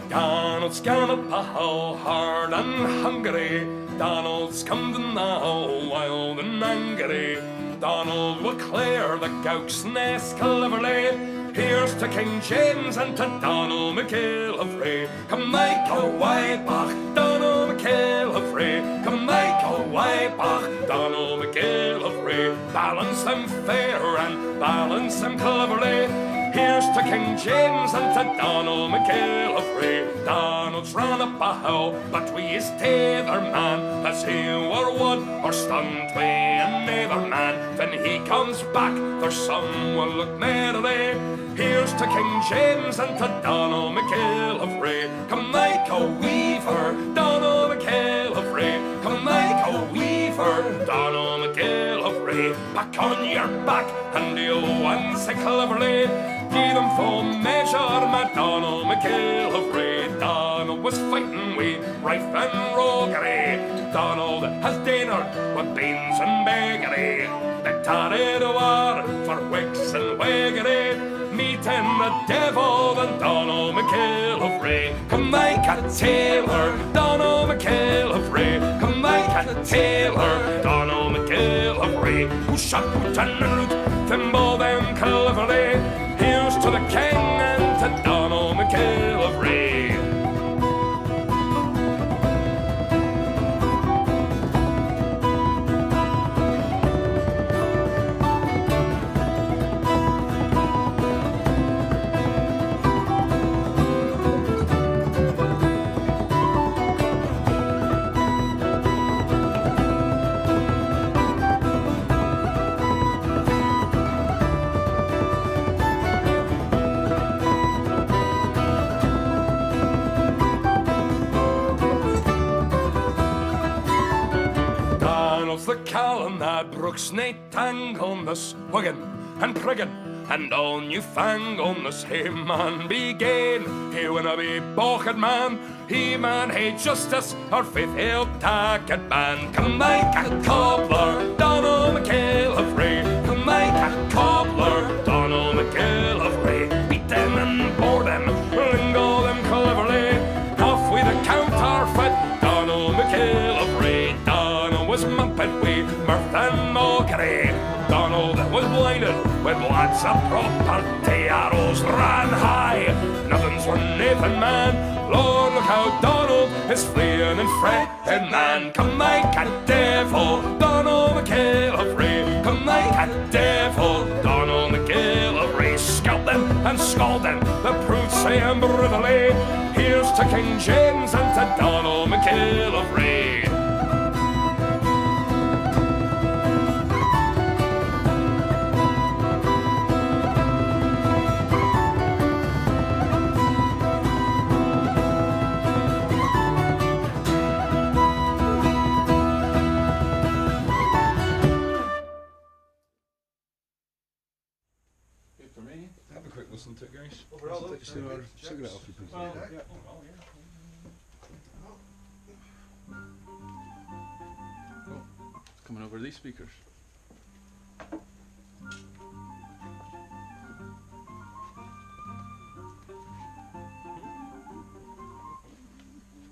Donald's gone up how hard and hungry. Donald's come to now wild and angry. Donald will clear the Gowk's nest cleverly. Here's to King James and to Donald McGillivray. Come make a way back, Donald McGillivray. Come make a way back, Donald McGillivray. Balance them fair and balance them cleverly. Here's to King James and to Donald McGillivray. Donald's run up a hill, but we is tether man. Let's hear wood or stunt we a neighbour man. When he comes back, there's some will look merrily. Here's to King James and to Donald McGillivray. Come make a weaver, Donald McGillivray. Come make a weaver, Donald McGillivray. Back on your back and you once cleverly. Give him full measure, my Donald McGillivray. Donald was fighting with rife and roguery. Donald has dinner with beans and baggery. They tarried a war for Wicks and Wiggery. meeting the devil and Donald McGillivray. Come make a tailor, Donald McGillivray. Come make a tailor, Donald McGillivray. Who shot Lieutenant Thimble them cleverly. Here's to the king and to Donald McGillivray. The Callan that Brooks Nate Tangleness, Wigan and Priggin, and all Newfoundlandness, hey man begin. He winna be balked man, he man hate justice, or faith he'll take it man. Come make a cobbler, Donald McGillivray. Come make a cobbler, Donald McGillivray. Beat them and board them, lingle them cleverly. Off with a counterfeit, Donald McGillivray. Donald was mumpet with mirth and mockery. Donald was blinded with lots of property. Arrows ran high, nothing's for Nathan man. Lord, look how Donald is fleeing and fretting man. Come make a devil, Donald McGillivray. Come make a devil, Donald McGillivray. Scalp them and scald them, the brutes saying brutally. Here's to King James and to Donald McGillivray. Have a quick listen to it, guys. Overall, take your cigarette off you, please. Coming over these speakers.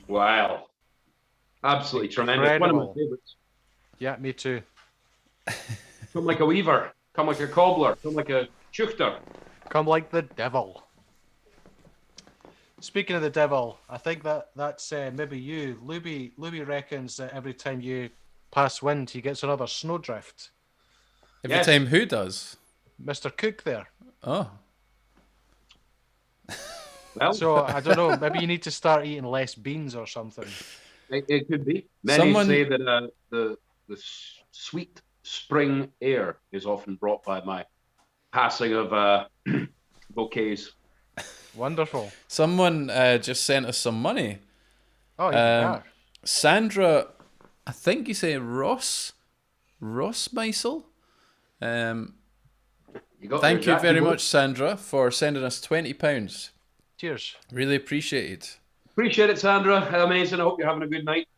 Wow. Absolutely tremendous. One of my Incredible. favourites. Yeah, me too. Come like a weaver, come like a cobbler, come like a schuchter. Come like the devil. Speaking of the devil, I think that's maybe you. Luby reckons that every time you pass wind, he gets another snowdrift. Every Yes. time who does? Mr. Cook there. Oh. Well, So I don't know. Maybe you need to start eating less beans or something. it could be. Many Someone- say that the sweet spring air is often brought by my passing of bouquets. Wonderful. Someone just sent us some money. Oh, yeah. Sandra, I think you say Ross Meisel. You got Thank there, you Jack. very both. much, Sandra, for sending us £20. Cheers. Really appreciate it. Appreciate it, Sandra. Amazing. I hope you're having a good night.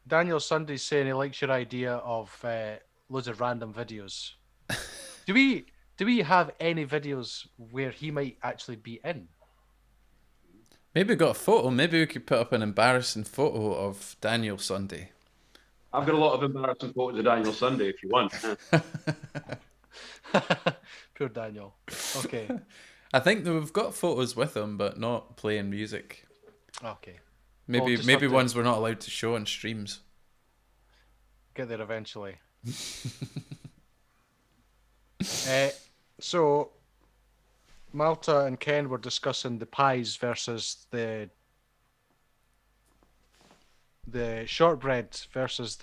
Daniel Sunday's saying he likes your idea of loads of random videos. Do we have any videos where he might actually be in? Maybe we got a photo. Maybe we could put up an embarrassing photo of Daniel Sunday. I've got a lot of embarrassing photos of Daniel Sunday if you want. Poor Daniel. Okay. I think that we've got photos with him, but not playing music. Okay. Maybe just maybe have to- ones we're not allowed to show on streams. Get there eventually. So Malta and Ken were discussing the pies versus the shortbread versus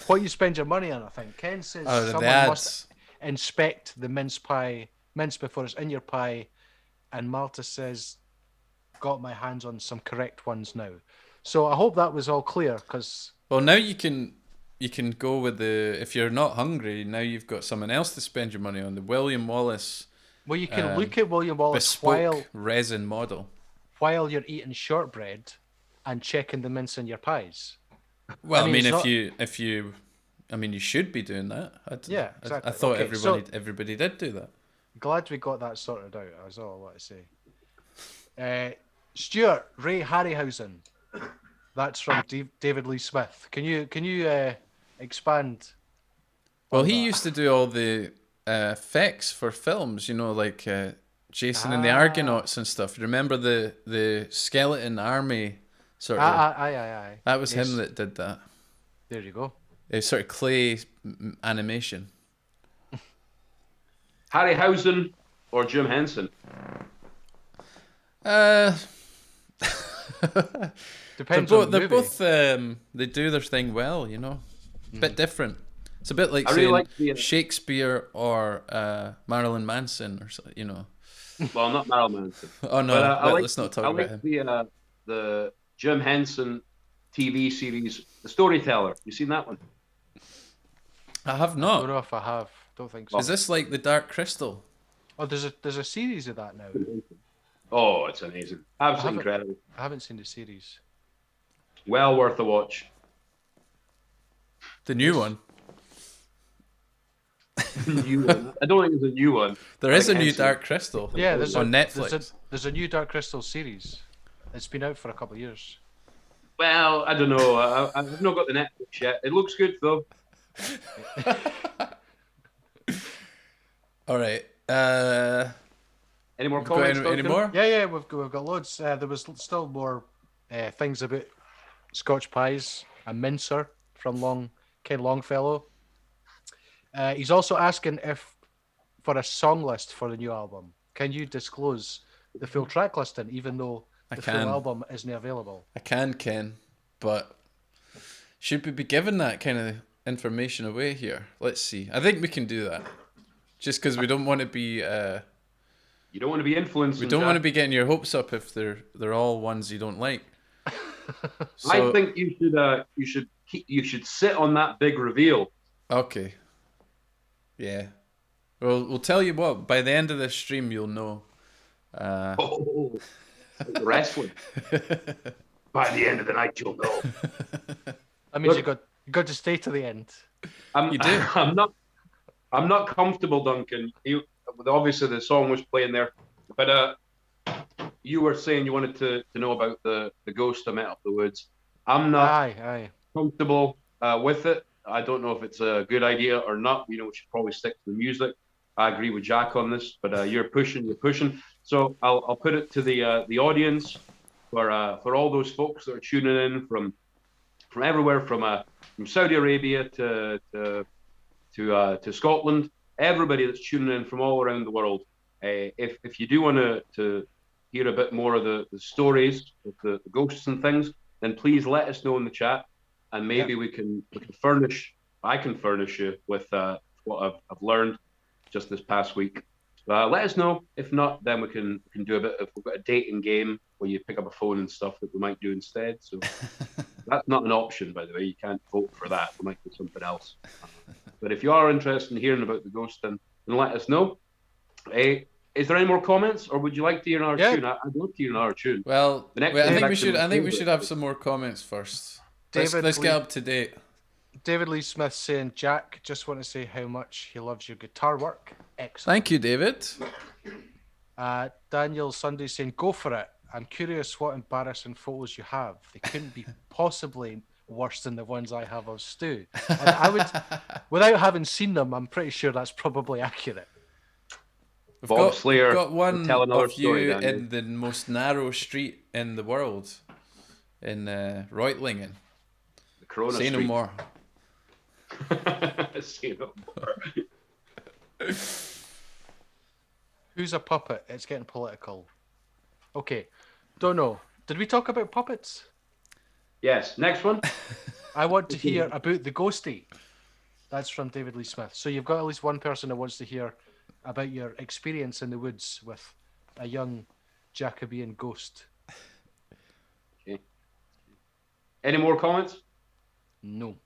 what you spend your money on. I think Ken says Oh, the someone ads. must inspect the mince before it's in your pie, and Malta says, got my hands on some correct ones now. So I hope that was all clear, because Well, now you can go with if you're not hungry, now you've got someone else to spend your money on. The William Wallace you can look at William Wallace bespoke resin model. while you're eating shortbread and checking the mince in your pies. Well, I I mean, mean, it's if you I mean, you should be doing that. Yeah, exactly. I thought Okay, so- everybody did do that. Glad we got that sorted out. That's all I want to say. Stewart Ray Harryhausen. That's from David Lee Smith. Can you expand? Well, on he that? used to do all the effects for films, like Jason and the Argonauts and stuff. Remember the skeleton army sort of? Aye. That was Yes. him that did that. There you go. Sort of clay animation. Harryhausen or Jim Henson? Depends on the They're movie. both they do their thing well, A bit different. It's a bit like I really saying like the- Shakespeare or Marilyn Manson or something, Well, not Marilyn Manson. Oh no, let's not talk I about like him. the Jim Henson TV series, The Storyteller. You seen that one? I have I don't not. know if I have. Don't think so. Is this like the Dark Crystal? Oh, there's a series of that now. Oh, it's amazing. Absolutely haven't- incredible. I haven't seen the series. Well worth a watch. The new one. New one. I don't think it's a new one. There is a Like new Henson. Dark Crystal. Yeah, there's on a, Netflix. There's a new Dark Crystal series. It's been out for a couple of years. Well, I don't know. I've not got the Netflix yet. It looks good though. All right. Any more Got comments? any Duncan? more? Yeah, we've got loads. There was still more things about Scotch pies and mincer from Ken Longfellow. He's also asking for a song list for the new album. Can you disclose the full track listing, even though the full can. album isn't available? I can, Ken, but should we be giving that kind of information away here? Let's see. I think we can do that. Just because we don't want to be, You don't want to be influenced. we don't want to be getting your hopes up if they're all ones you don't like. I think you should sit on that big reveal. Okay. Yeah. Well, we'll tell you what. By the end of this stream, you'll know. Oh, like wrestling. By the end of the night, you'll know. That means Look- you got to stay to the end. You do. I'm not comfortable, Duncan. Obviously the song was playing there, but you were saying you wanted to know about the ghost I met up the woods. I'm not Aye. comfortable with it. I don't know if it's a good idea or not. We should probably stick to the music. I agree with Jack on this, but you're pushing. So I'll put it to the audience for all those folks that are tuning in from everywhere, from Saudi Arabia to Scotland. Everybody that's tuning in from all around the world. If you do want to hear a bit more of the stories of the ghosts and things, then please let us know in the chat, and maybe we can furnish. I can furnish you with what I've learned just this past week. Let us know. If not, then we can do a bit. If we've got a dating game where you pick up a phone and stuff, that we might do instead. So that's not an option, by the way. You can't vote for that. We might do something else. But if you are interested in hearing about the ghost, then let us know. Is there any more comments, or would you like to hear another tune? I'd love to hear another tune. Well, The next I one think back we to should. my I think we favourite. should have some more comments first. David Let's Lee- get up to date. David Lee Smith saying, Jack, just want to say how much he loves your guitar work. Excellent. Thank you, David. Daniel Sunday saying, go for it. I'm curious what embarrassing photos you have. They couldn't be possibly worse than the ones I have of Stu. And I would, without having seen them, I'm pretty sure that's probably accurate. We've Bob Slayer, got one tell another of story, you Daniel. in the most narrow street in the world, in Reutlingen. The Corona Say no Street. more. Say no more. Who's a puppet? It's getting political. Okay. Don't know. Did we talk about puppets? Yes. Next one. I want to hear about the ghostie. That's from David Lee Smith. So you've got at least one person that wants to hear about your experience in the woods with a young Jacobean ghost. Okay. Any more comments? No.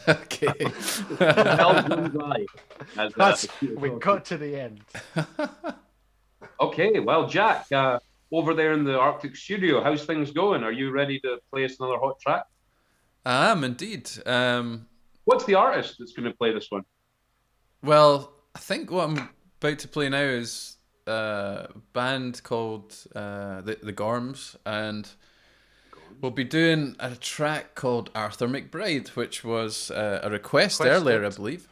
Okay. Hell's Own Eye, as, That's, we got to the end. Okay, well, Jack, over there in the Arctic studio, how's things going? Are you ready to play us another hot track? I am indeed. What's the artist that's going to play this one? Well, I think what I'm about to play now is a band called the Gorms, and we'll be doing a track called Arthur McBride, which was a request earlier, I believe.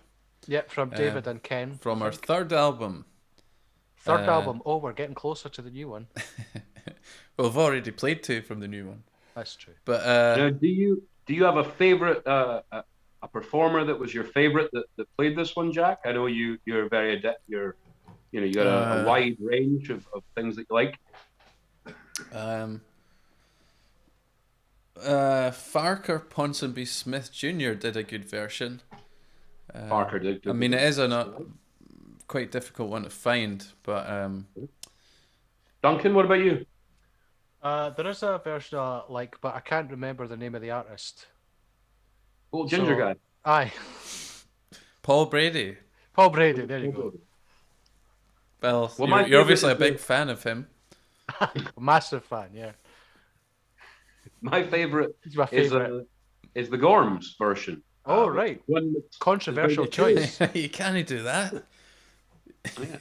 Yep, from David and Ken. From our third album. Third album. Oh, we're getting closer to the new one. Well, we've already played 2 from the new one. That's true. But Now, do you have a favorite a performer that was your favorite that played this one, Jack? I know you're very adept. You got a wide range of things that you like. Farquhar Ponsonby Smith Jr. did a good version. Parker did. I mean, it is a quite difficult one to find, but Duncan, what about you? There is a version I like, but I can't remember the name of the artist. Oh, ginger guy. Aye. Paul Brady. Paul Brady, there you go. Well, you're obviously a big fan of him. Massive fan, yeah. My favorite, He's my favorite. is the Gorms version. Oh, right. One Controversial choice. You can't do that. Yeah.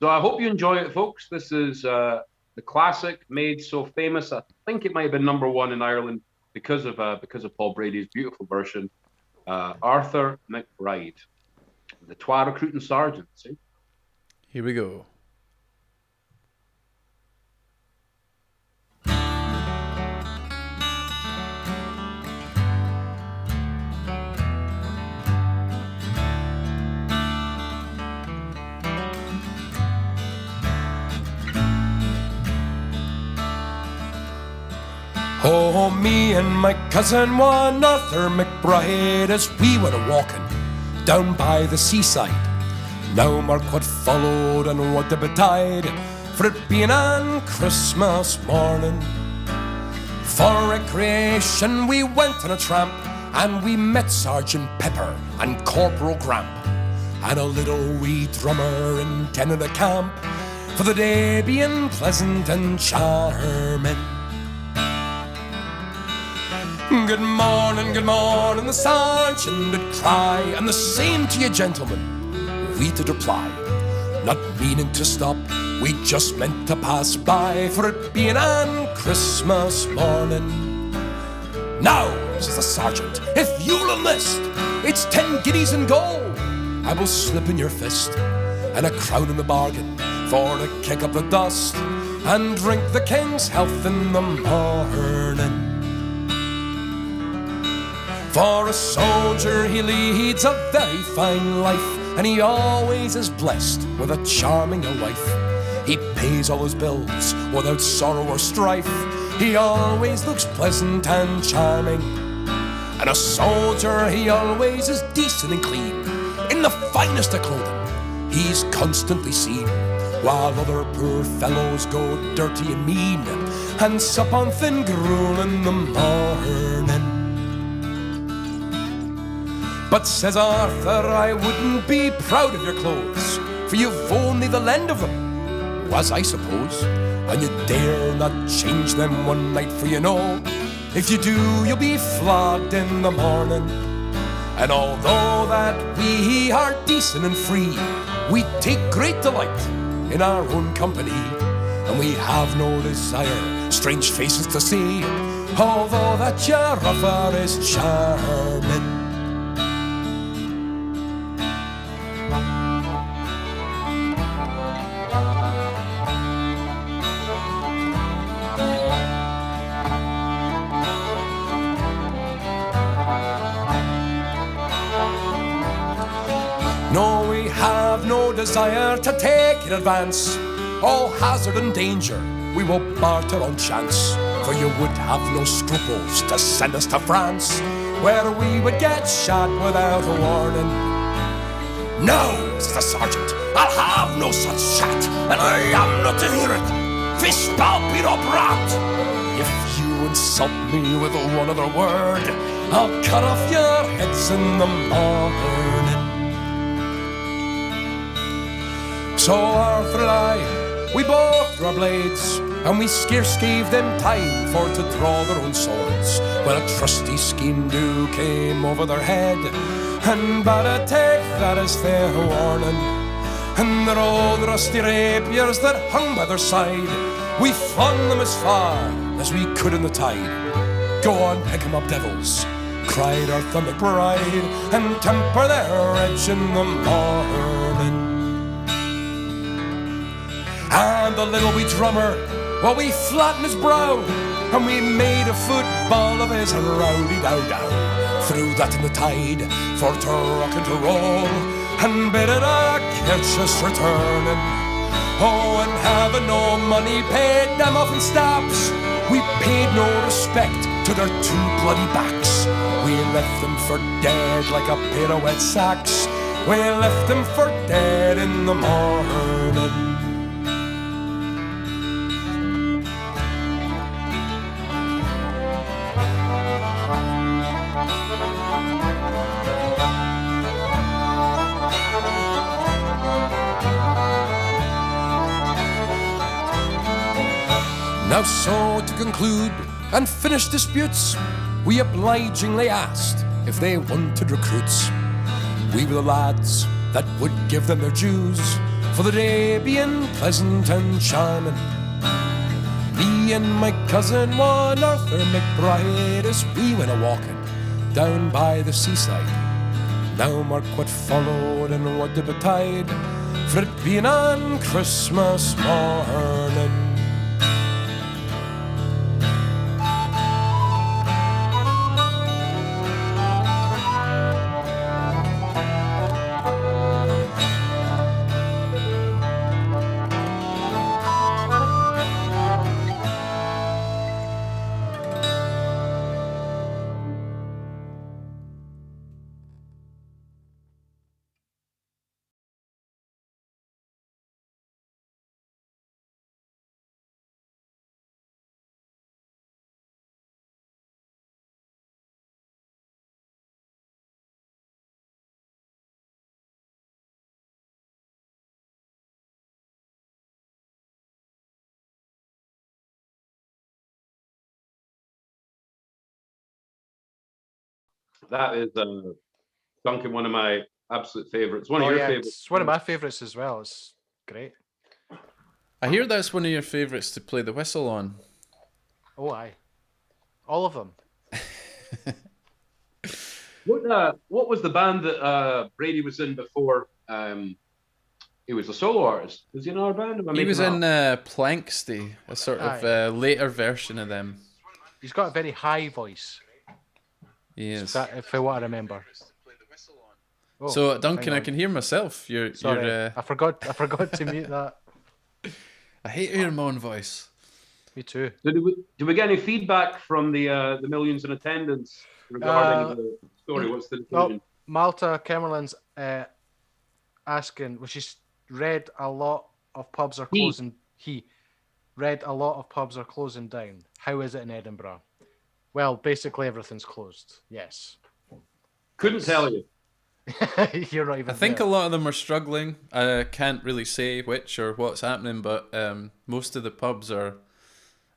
So I hope you enjoy it, folks. This is the classic made so famous. I think it might have been #1 in Ireland because of Paul Brady's beautiful version. Arthur McBride, the Twa Recruiting Sergeant. See? Here we go. Oh, me and my cousin one, Arthur McBride, as we were walking down by the seaside. Now mark what followed and what betide, for it being on Christmas morning. For recreation we went on a tramp, and we met Sergeant Pepper and Corporal Gramp, and a little wee drummer in Canada camp, for the day being pleasant and charming. Good morning, the sergeant did cry, and the same to you, gentlemen, we did reply. Not meaning to stop, we just meant to pass by, for it being on Christmas morning. Now, says the sergeant, if you'll enlist, it's 10 guineas in gold I will slip in your fist, and a crown in the bargain for to kick up the dust and drink the king's health in the morning. For a soldier he leads a very fine life, and he always is blessed with a charming wife. He pays all his bills without sorrow or strife. He always looks pleasant and charming. And a soldier he always is decent and clean, in the finest of clothing he's constantly seen, while other poor fellows go dirty and mean and sup on thin gruel in the morning. But says Arthur, I wouldn't be proud of your clothes, for you've only the lend of them, was I suppose, and you dare not change them one night, for you know, if you do, you'll be flogged in the morning. And although that we are decent and free, we take great delight in our own company, and we have no desire strange faces to see, although that your offer is charming. No, we have no desire to take in advance all hazard and danger. We will barter on chance, for you would have no scruples to send us to France, where we would get shot without a warning. No, says the sergeant, I'll have no such chat, and I am not to hear it. Fish palpit or brat. If you insult me with one other word, I'll cut off your heads in the morning. So Arthur and I We both drew our blades, and we scarce gave them time for to draw their own swords, when a trusty scheme do came over their head, and bade a take that as fair warning. And their old rusty rapiers that hung by their side, we flung them as far as we could in the tide. Go on, pick 'em up, devils, cried Arthur McBride, and temper their edge in the morning. And the little wee drummer, well, we flattened his brow, and we made a football of his rowdy-dow-dow. Threw that in the tide for to rock and to roll, and bid it a catch us returning. Oh, and having no money paid them off in stabs, we paid no respect to their two bloody backs. We left them for dead like a pair of wet sacks. We left them for dead in the morning. Now so to conclude and finish disputes, we obligingly asked if they wanted recruits. We were the lads that would give them their dues, for the day being pleasant and charming. Me and my cousin one Arthur McBride, as we went a-walking down by the seaside. Now mark what followed and what did betide, for it being on Christmas morning. That is, Duncan, one of my absolute favourites. One of your favourites. It's one of my favourites as well. It's great. I hear that's one of your favourites to play the whistle on. Oh, aye. All of them. What was the band that Brady was in before he was a solo artist? Was he in our band? He was in Planksty, a sort of later version of them. He's got a very high voice. He is. If I want to remember. Oh, so Duncan, I can hear myself. Sorry, I forgot to mute that. I hate hearing my own voice. Me too. Do we get any feedback from the millions in attendance regarding the story? What's the decision? Malta Camerlin's asking, well, she's read a lot of pubs are closing. He read a lot of pubs are closing down. How is it in Edinburgh? Well, basically everything's closed. Yes. Couldn't tell you. You're not even. I think a lot of them are struggling. I can't really say which or what's happening, but most of the pubs are,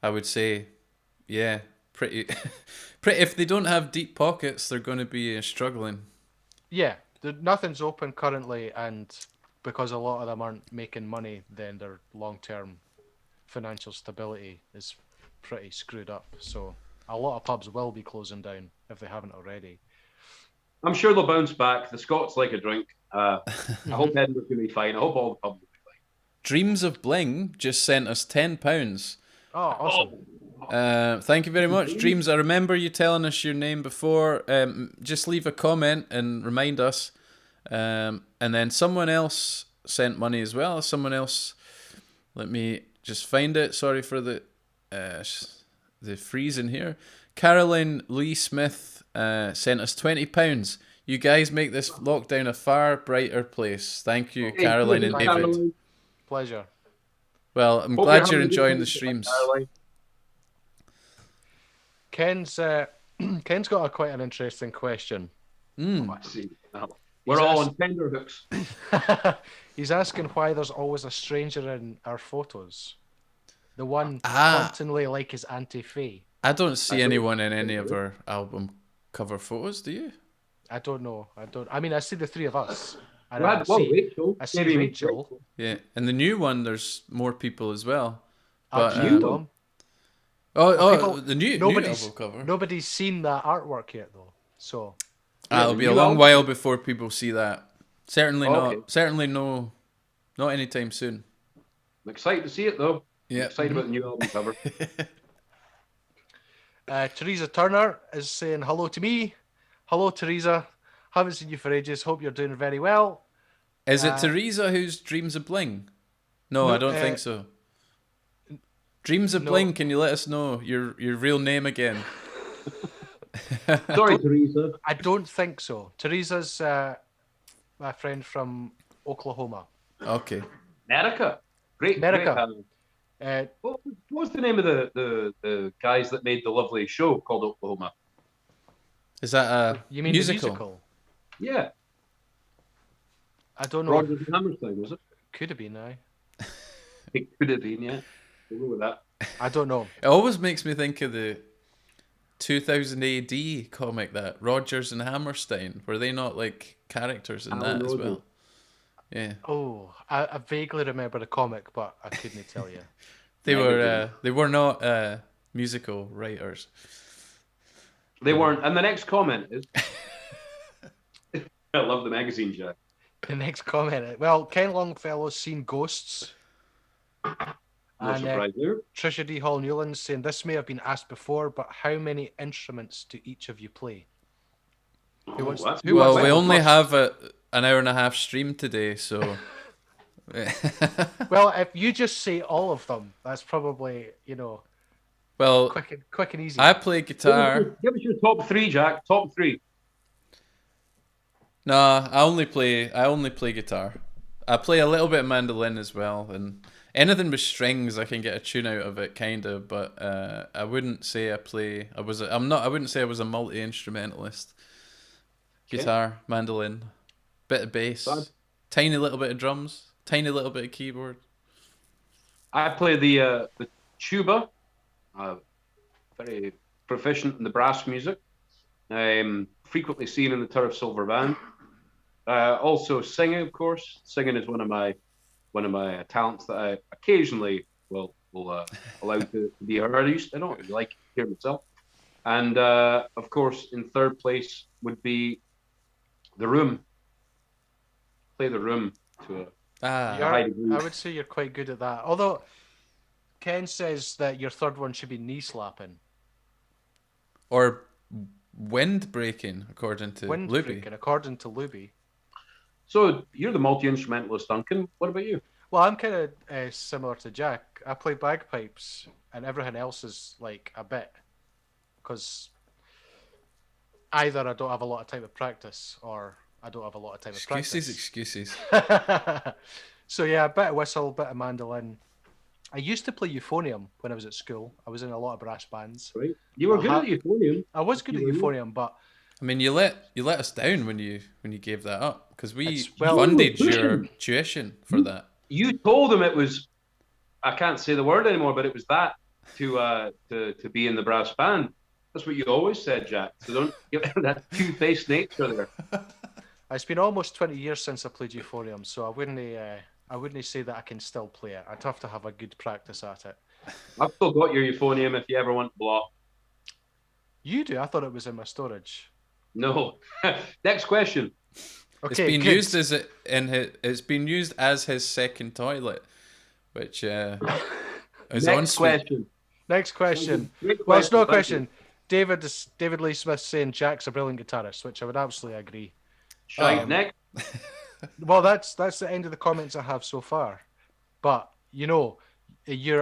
I would say, yeah, pretty. If they don't have deep pockets, they're going to be struggling. Yeah, nothing's open currently, and because a lot of them aren't making money, then their long-term financial stability is pretty screwed up. So a lot of pubs will be closing down if they haven't already. I'm sure they'll bounce back. The Scots like a drink. I hope Edinburgh's going to be fine. I hope all the pubs will be fine. Dreams of Bling just sent us £10. Oh, awesome. Thank you very much, Dreams. I remember you telling us your name before. Just leave a comment and remind us. And then someone else sent money as well. Someone else, let me just find it. Sorry for the freezing here. Caroline Lee Smith sent us £20. You guys make this lockdown a far brighter place. Thank you, Caroline and David. Caroline. Pleasure. Well, I'm glad you're enjoying the streams. Ken's got quite an interesting question. I see. We're all on tender hooks. He's asking why there's always a stranger in our photos. The one constantly like his Auntie Faye. I don't see anyone in any of our album cover photos, do you? I don't know. I mean, I see the three of us. And Rachel. I see Rachel. Yeah, and the new one, there's more people as well. But, Dom. The new album cover. Nobody's seen that artwork yet, though. So it'll be a long while before people see that. Certainly not. Certainly no. Not anytime soon. I'm excited to see it though. Yeah. I'm excited about the new album cover. Teresa Turner is saying hello to me. Hello, Teresa. Haven't seen you for ages. Hope you're doing very well. Is it Teresa who's Dreams of Bling? No, I don't think so. Dreams of Bling, can you let us know your real name again? Sorry, Teresa. I don't think so. Teresa's my friend from Oklahoma. Okay. America. Great. America. What was the name of the guys that made the lovely show called Oklahoma? Is that a you mean musical? The musical? Yeah. I don't know. Rodgers and Hammerstein, was it? Could have been, aye. It could have been, yeah. We'll go with that. I don't know. It always makes me think of the 2000 AD comic, that Rodgers and Hammerstein. Were they not like characters in that as well? Yeah. Oh, I vaguely remember the comic, but I couldn't tell you. They were not musical writers. They weren't. And the next comment is, I love the magazine, Jack. The next comment. Well, Ken Longfellow's seen ghosts. No surprise there. Trisha D. Hall Newlands saying, this may have been asked before, but how many instruments do each of you play? We only have an hour and a half stream today, so... Well, if you just say all of them, that's probably, well, quick and easy. I play guitar. Give us your top three, Jack. Top three. Nah, I only play guitar. I play a little bit of mandolin as well, and anything with strings I can get a tune out of it, kind of. But I wouldn't say I wouldn't say I was a multi-instrumentalist. Guitar, mandolin, bit of bass, tiny little bit of drums, tiny little bit of keyboard. I play the tuba. Very proficient in the brass music. Frequently seen in the Turf Silver Band. Also singing, of course. Singing is one of my talents that I occasionally will allow to be heard. I don't really like to hear myself. And of course, in third place would be the room. Play the room to a high degree. I would say you're quite good at that. Although Ken says that your third one should be knee slapping. Or wind breaking, according to Wind Luby. breaking, according to Luby. So you're the multi-instrumentalist, Duncan. What about you? Well, I'm kind of similar to Jack. I play bagpipes, and everything else is like a bit. Because either I don't have a lot of time to practice, or I don't have a lot of time to practice. Excuses. So yeah, a bit of whistle, a bit of mandolin. I used to play euphonium when I was at school. I was in a lot of brass bands. Right. You were good at euphonium. I was good at euphonium, but I mean, you let us down when you gave that up, because we funded your tuition for that. You told them it was, I can't say the word anymore, but it was that to be in the brass band. That's what you always said, Jack. So don't give that two-faced nature there. It's been almost 20 years since I played euphonium, so I wouldn't say that I can still play it. I'd have to have a good practice at it. I've still got your euphonium if you ever want to blow. You do? I thought it was in my storage. No. Next question. Okay, it's been used as his second toilet, which is Next question. Next question. Well, it's no question. David Lee Smith saying Jack's a brilliant guitarist, which I would absolutely agree. Next. Well, that's the end of the comments I have so far. But you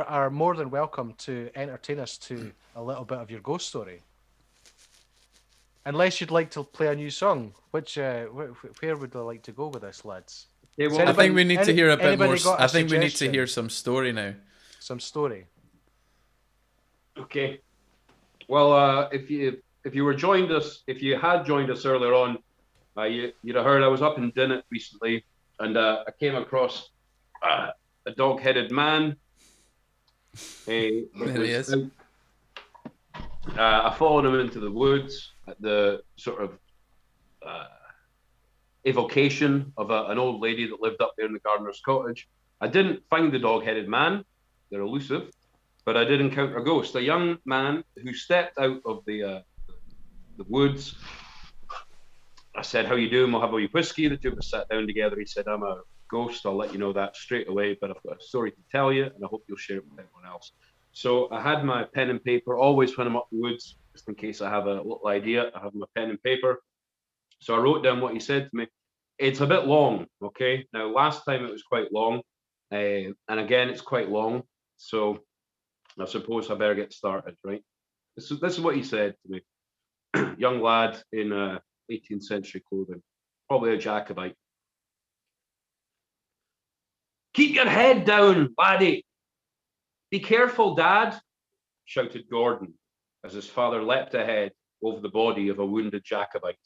are more than welcome to entertain us to a little bit of your ghost story. Unless you'd like to play a new song, which where would I like to go with this, lads? Yeah, well, I think we need to hear a bit more. I think we need to suggestion? hear some story now. Some story. Okay. Well, if you had joined us earlier on, You'd have heard I was up in Dinnet recently, and I came across a dog-headed man. There he is. I followed him into the woods at the sort of evocation of an old lady that lived up there in the gardener's cottage. I didn't find the dog-headed man. They're elusive. But I did encounter a ghost, a young man who stepped out of the woods. I said, "How you doing? We'll have a wee whiskey." The two of us sat down together. He said, "I'm a ghost. I'll let you know that straight away, but I've got a story to tell you, and I hope you'll share it with everyone else." So I had my pen and paper, always when I'm up the woods, just in case I have a little idea, I have my pen and paper. So I wrote down what he said to me. It's a bit long, okay? Now, last time it was quite long, and again, it's quite long. So I suppose I better get started, right? This is what he said to me. Young lad in 18th century clothing, probably a Jacobite. "Keep your head down, laddie. Be careful, Dad," shouted Gordon as his father leapt ahead over the body of a wounded Jacobite.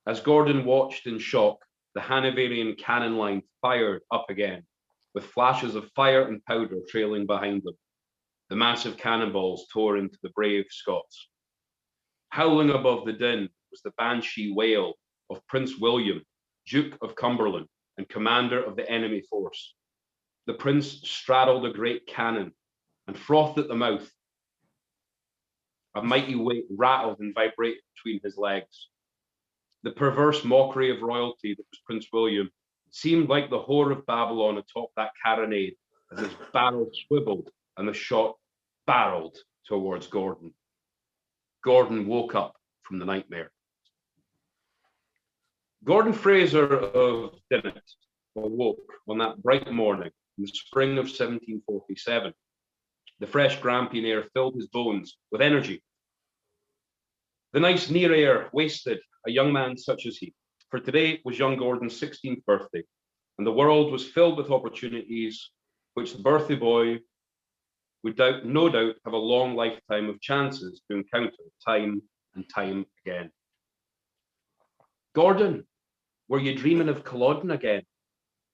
As Gordon watched in shock, the Hanoverian cannon line fired up again, with flashes of fire and powder trailing behind them. The massive cannonballs tore into the brave Scots. Howling above the din was the banshee wail of Prince William, Duke of Cumberland and commander of the enemy force. The prince straddled a great cannon and frothed at the mouth. A mighty weight rattled and vibrated between his legs. The perverse mockery of royalty that was Prince William seemed like the whore of Babylon atop that carronade as his barrel swiveled and the shot barreled towards Gordon. Gordon woke up from the nightmare. Gordon Fraser of Dinnet awoke on that bright morning in the spring of 1747. The fresh Grampian air filled his bones with energy. The nice near air wasted a young man such as he, for today was young Gordon's 16th birthday, and the world was filled with opportunities which the birthday boy would no doubt have a long lifetime of chances to encounter time and time again. "Gordon, were you dreaming of Culloden again?"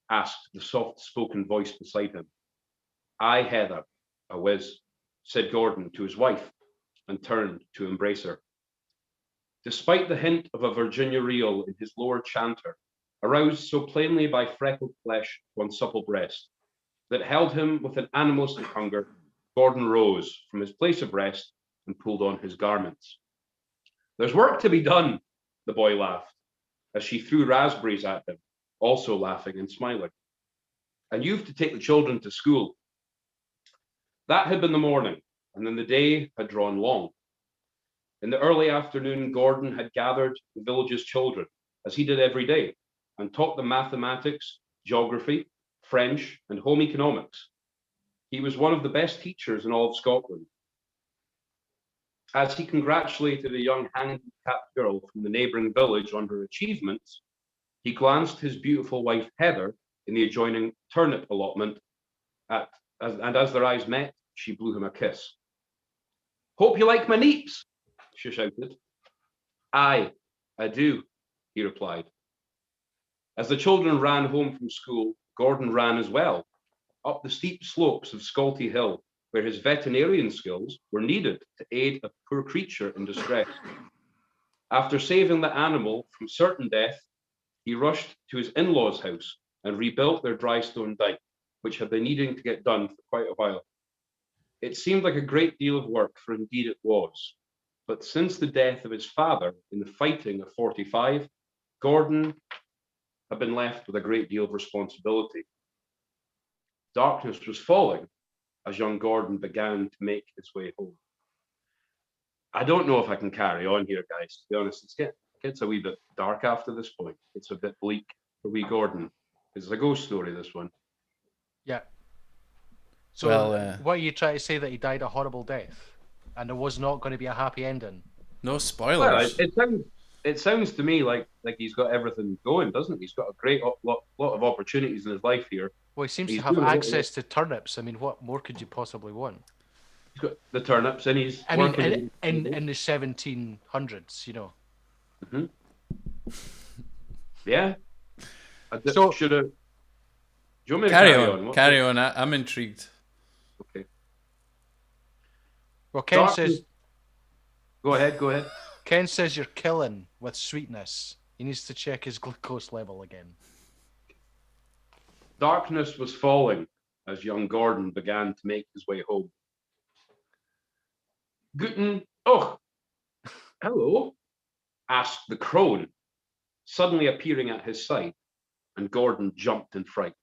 asked the soft-spoken voice beside him. "Aye, Heather, a whiz," said Gordon to his wife, and turned to embrace her. Despite the hint of a Virginia reel in his lower chanter, aroused so plainly by freckled flesh on supple breast, that held him with an animalistic hunger, Gordon rose from his place of rest and pulled on his garments. "There's work to be done," the boy laughed, as she threw raspberries at him, also laughing and smiling. "And you've to take the children to school." That had been the morning, and then the day had drawn long. In the early afternoon, Gordon had gathered the village's children, as he did every day, and taught them mathematics, geography, French, and home economics. He was one of the best teachers in all of Scotland. As he congratulated a young handicapped girl from the neighbouring village on her achievements, he glanced his beautiful wife Heather in the adjoining turnip allotment, and as their eyes met, she blew him a kiss. "Hope you like my neeps," she shouted. "Aye, I do," he replied. As the children ran home from school, Gordon ran as well, up the steep slopes of Scolty Hill, where his veterinarian skills were needed to aid a poor creature in distress. After saving the animal from certain death, he rushed to his in-laws' house and rebuilt their dry stone dike, which had been needing to get done for quite a while. It seemed like a great deal of work, for indeed it was. But since the death of his father in the fighting of 45, Gordon had been left with a great deal of responsibility. Darkness was falling as young Gordon began to make his way home. I don't know if I can carry on here, guys. To be honest, it gets a wee bit dark after this point. It's a bit bleak for wee Gordon. It's a ghost story, this one. Yeah. So what are you trying to say, that he died a horrible death and there was not going to be a happy ending? No spoilers. Well, it sounds to me like he's got everything going, doesn't he? He's got a great lot of opportunities in his life here. Well, he seems to have access to turnips. I mean, what more could you possibly want? He's got the turnips, and he's in the 1700s, you know. Mm-hmm. Yeah. So- Should have. Do you want me to Carry carry on. on? Carry on. I'm intrigued. Okay. Well, Ken Darkness- says Go ahead. Ken says you're killing with sweetness. He needs to check his glucose level again. Darkness was falling as young Gordon began to make his way home. Guten. Oh, hello, asked the crone, suddenly appearing at his side, and Gordon jumped in fright.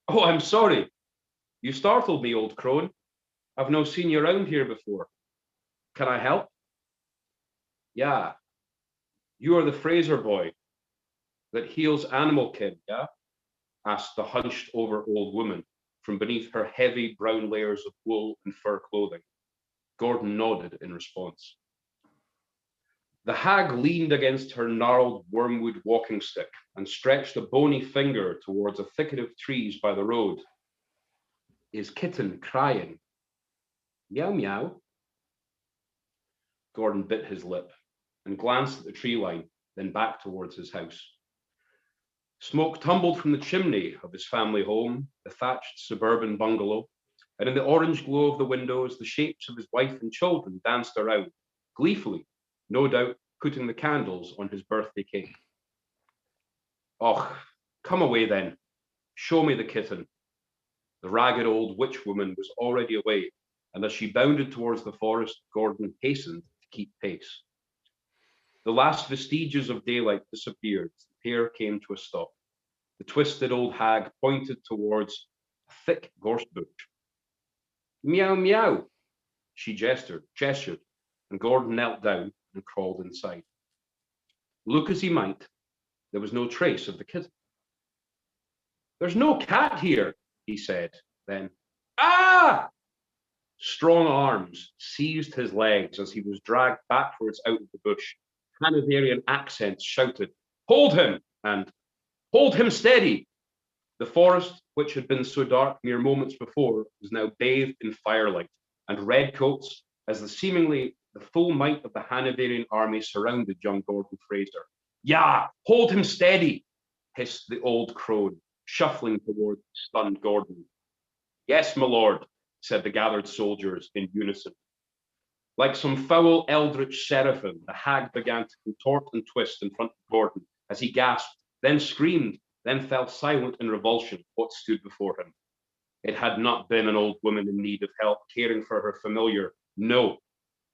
Oh, I'm sorry. You startled me, old crone. I've no seen you around here before. Can I help? Yeah. You are the Fraser boy that heals animal kin, yeah? Asked the hunched over old woman from beneath her heavy brown layers of wool and fur clothing. Gordon nodded in response. The hag leaned against her gnarled wormwood walking stick and stretched a bony finger towards a thicket of trees by the road. Is kitten crying? Meow meow. Gordon bit his lip and glanced at the tree line, then back towards his house. Smoke tumbled from the chimney of his family home, the thatched suburban bungalow, and in the orange glow of the windows, the shapes of his wife and children danced around, gleefully, no doubt putting the candles on his birthday cake. Och, come away then. Show me the kitten. The ragged old witch woman was already away, and as she bounded towards the forest, Gordon hastened to keep pace. The last vestiges of daylight disappeared as the pair came to a stop. The twisted old hag pointed towards a thick gorse bush. Meow, meow, she gestured, and Gordon knelt down and crawled inside. Look as he might, there was no trace of the kitten. There's no cat here, he said, then. Ah! Strong arms seized his legs as he was dragged backwards out of the bush. Hanoverian accents shouted, Hold him! And hold him steady! The forest, which had been so dark mere moments before, was now bathed in firelight, and redcoats, as the full might of the Hanoverian army surrounded young Gordon Fraser. Yeah, hold him steady, hissed the old crone, shuffling towards the stunned Gordon. Yes, my lord, said the gathered soldiers in unison. Like some foul eldritch seraphim, the hag began to contort and twist in front of Gordon as he gasped, then screamed, then fell silent in revulsion at what stood before him. It had not been an old woman in need of help caring for her familiar. No,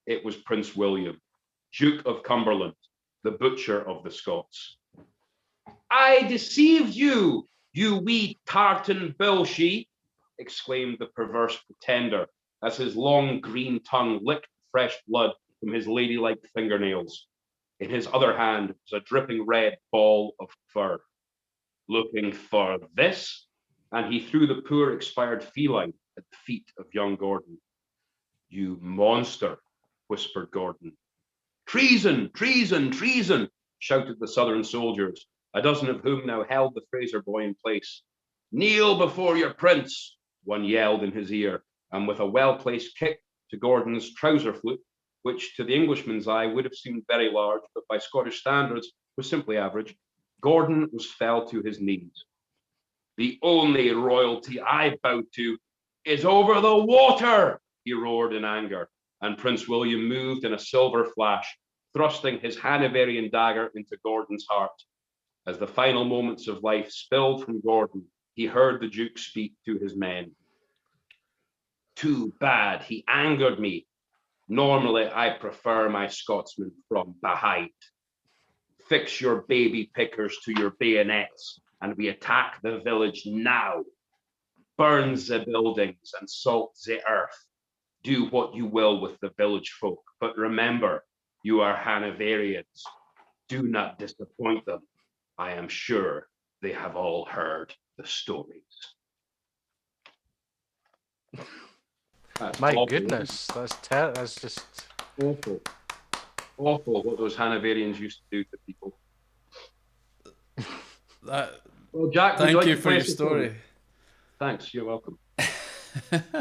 it was Prince William, Duke of Cumberland, the butcher of the Scots. I deceived you, you wee tartan bullshe, exclaimed the perverse pretender as his long green tongue licked fresh blood from his ladylike fingernails. In his other hand was a dripping red ball of fur. Looking for this? And he threw the poor expired feline at the feet of young Gordon. You monster, whispered Gordon. Treason, treason, treason, shouted the Southern soldiers, a dozen of whom now held the Fraser boy in place. Kneel before your prince, one yelled in his ear, and with a well-placed kick to Gordon's trouser flute, which to the Englishman's eye would have seemed very large, but by Scottish standards was simply average, Gordon fell to his knees. The only royalty I bow to is over the water, he roared in anger, and Prince William moved in a silver flash, thrusting his Hanoverian dagger into Gordon's heart. As the final moments of life spilled from Gordon, he heard the Duke speak to his men. Too bad, he angered me. Normally, I prefer my Scotsmen from behind. Fix your baby pickers to your bayonets, and we attack the village now. Burn the buildings and salt the earth. Do what you will with the village folk, but remember, you are Hanoverians. Do not disappoint them. I am sure they have all heard the stories. That's My awful. goodness, that's just Awful. Awful what those Hanoverians used to do to people. Well, Jack, would Thank like you to for play your us a story. Thanks, you're welcome. It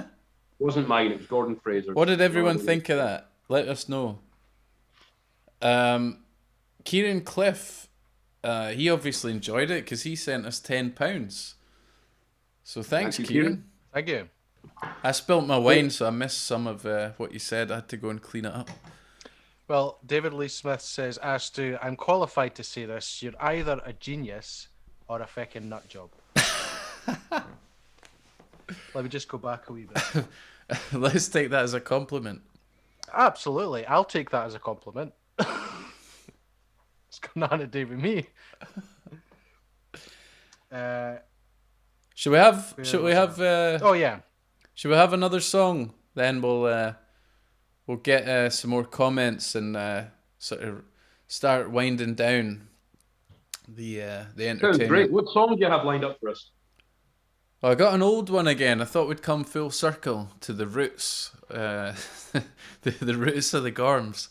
wasn't mine, it was Gordon Fraser's. What did everyone think of that? Let us know. Kieran Cliff he obviously enjoyed it because he sent us £10. So thanks, Thank you, Kieran. Thank you. I spilt my wine, so I missed some of what you said. I had to go and clean it up. Well, David Lee Smith says, as to, I'm qualified to say this, you're either a genius or a feckin' nut job. Let me just go back a wee bit. Let's take that as a compliment. Absolutely. I'll take that as a compliment. It's got nothing to do with me. Should we have? Oh, yeah. Should we have another song? Then we'll get some more comments and sort of start winding down the Sounds entertainment. great. What song do you have lined up for us? Well, I got an old one again. I thought we'd come full circle to the roots, the roots of the Gorms,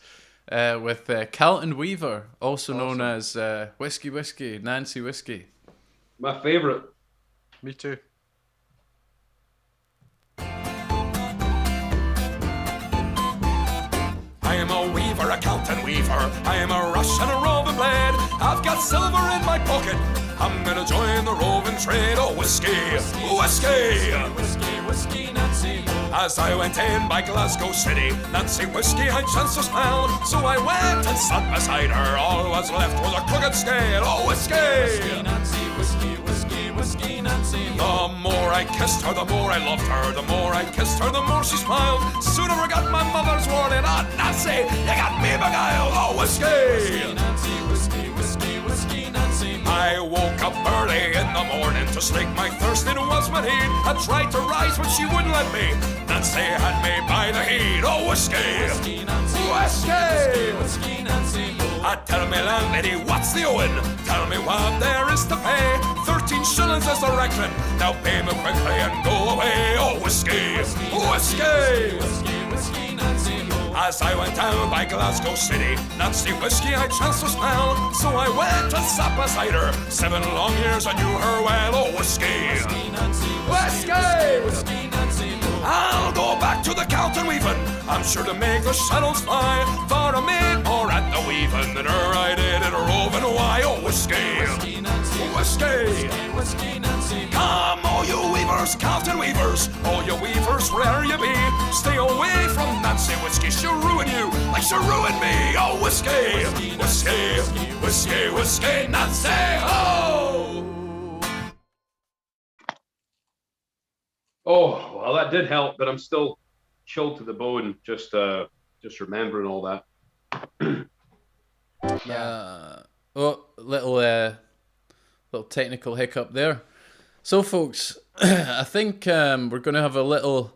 with Calton Weaver, also known as Whiskey Nancy Whiskey. My favourite. Me too. I am a weaver, a Calton weaver. I am a rush and a roving blade. I've got silver in my pocket. I'm gonna join the roving trade. Oh, whiskey, whiskey, whiskey, whiskey, Nancy. As I went in by Glasgow City, Nancy Whiskey I chanced to smell. So I went and sat beside her. All was left was a crooked scale. Oh, whiskey, whiskey, Nancy, whiskey, whiskey, whiskey, Nancy. The more I kissed her, the more I loved her. The more I kissed her, the more she smiled. Soon I forgot my mother's warning. Oh, Nancy, you got me beguiled. Oh, whiskey, whiskey, Nancy, whiskey, whiskey, whiskey, Nancy. I woke up early in the morning to slake my thirst. It was my heat. I tried to rise, but she wouldn't let me. Nancy had me by the heat. Oh, whiskey, whiskey, Nancy, whiskey, whiskey, Nancy. Tell me, landlady, what's the owing? Tell me what there is to pay. 13 shillings is the reckoning. Now pay me quickly and go away. Oh, whiskey, whiskey, whiskey, whiskey, Nancy. As I went down by Glasgow City, Nancy Whiskey I chanced to smell. So I went and sat beside her. 7 long years I knew her well. Oh, whiskey, whiskey, Nancy, whiskey, whiskey, Nancy. I'll go back to the Calton weaving. I'm sure to make the shadows fly. For I made more at the weaving than her I did at roving. Why? Oh, whiskey, whiskey, Nancy, whiskey, whiskey, Nancy. Come, all you weavers, Calton weavers, all you weavers, where you be, stay away from Nancy Whiskey. She'll ruin you like she ruined me. Oh, whiskey, whiskey, whiskey, whiskey, Nancy. Oh. Oh, well, that did help, but I'm still chilled to the bone just remembering all that. Oh, little technical hiccup there. So, folks, I think we're going to have a little.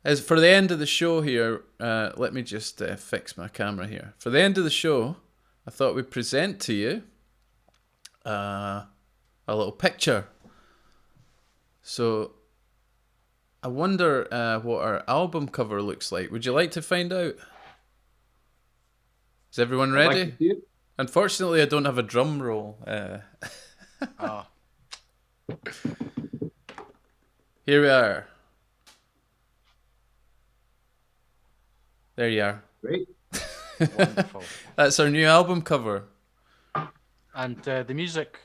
As for the end of the show here, let me just fix my camera here. For the end of the show, I thought we'd present to you a little picture. So, I wonder what our album cover looks like. Would you like to find out? Is everyone ready? Like to see it. Unfortunately, I don't have a drum roll. Here we are. There you are. Great. Wonderful. That's our new album cover. And the music